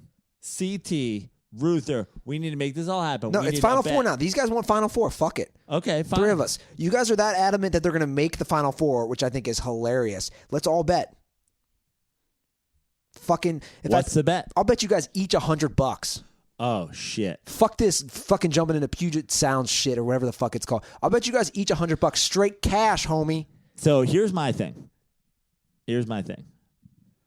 CT, Ruther, we need to make this all happen. No, it's Final Four now. These guys want Final Four. Fuck it. Okay, fine. 3 of us. You guys are that adamant that they're going to make the Final Four, which I think is hilarious. Let's all bet. What's the bet? I'll bet you guys each $100. Oh, shit. Fuck this fucking jumping into Puget Sound shit or whatever the fuck it's called. I'll bet you guys each $100 straight cash, homie. So here's my thing.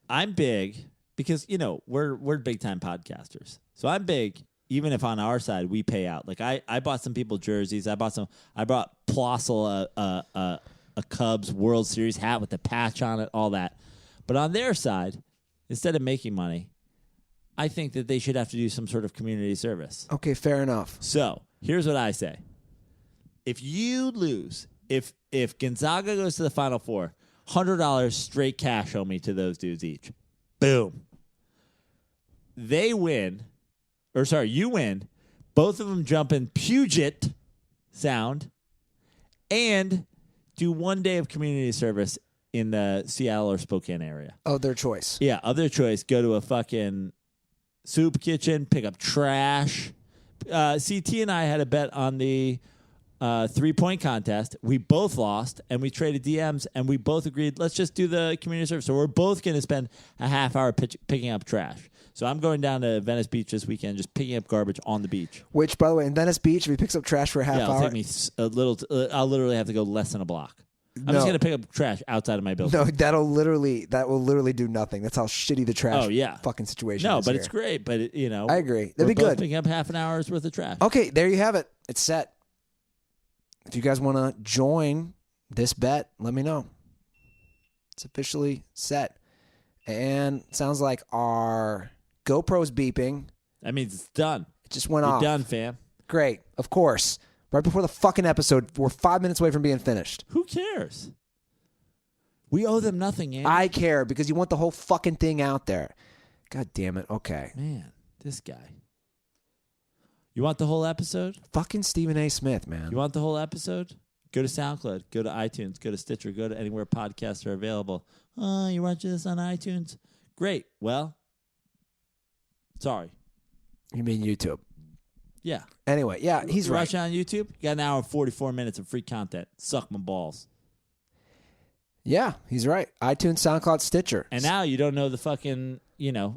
I'm big because, we're big time podcasters. So I'm big, even if on our side we pay out. Like I bought some people jerseys. I brought Plossel a Cubs World Series hat with the patch on it, all that. But on their side, instead of making money, I think that they should have to do some sort of community service. Okay, fair enough. So here's what I say. If you lose, if Gonzaga goes to the Final Four, $100 straight cash, homie, to those dudes each. Boom. They win. You win. Both of them jump in Puget Sound and do 1 day of community service in the Seattle or Spokane area. Oh, their choice. Yeah, of their choice. Go to a fucking soup kitchen, pick up trash. CT and I had a bet on the 3-point contest. We both lost, and we traded DMs, and we both agreed, let's just do the community service. So we're both going to spend a half hour picking up trash. So I'm going down to Venice Beach this weekend, just picking up garbage on the beach. Which, by the way, in Venice Beach, if he picks up trash for a half hour... It'll take me a little... I'll literally have to go less than a block. I'm just going to pick up trash outside of my building. No, that will literally do nothing. That's how shitty the trash fucking situation is. But here. it's great. But, I agree. That'd be both good. Picking up half an hour's worth of trash. Okay, there you have it. It's set. If you guys want to join this bet, let me know. It's officially set. And sounds like our GoPro's beeping. That means it's done. It just went You're off. done, fam. Great. Of course. Right before the fucking episode, we're 5 minutes away from being finished. Who cares? We owe them nothing, Andy. I care because you want the whole fucking thing out there. God damn it. Okay. Man, this guy. You want the whole episode? Fucking Stephen A. Smith, man. You want the whole episode? Go to SoundCloud. Go to iTunes. Go to Stitcher. Go to anywhere podcasts are available. Oh, you watching this on iTunes? Great. Well, sorry. You mean YouTube? Yeah. Anyway, yeah, he's you right. watching on YouTube? You got an hour and 44 minutes of free content. Suck my balls. Yeah, he's right. iTunes, SoundCloud, Stitcher. And now you don't know the fucking,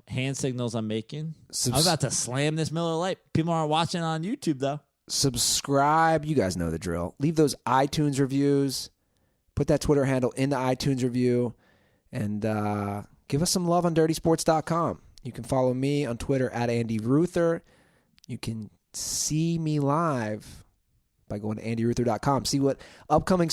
hand signals I'm making. I'm about to slam this Miller Lite. People aren't watching on YouTube, though. Subscribe. You guys know the drill. Leave those iTunes reviews. Put that Twitter handle in the iTunes review. And give us some love on dirtysports.com. You can follow me on Twitter at Andy Ruther. You can see me live by going to andyruther.com. See what upcoming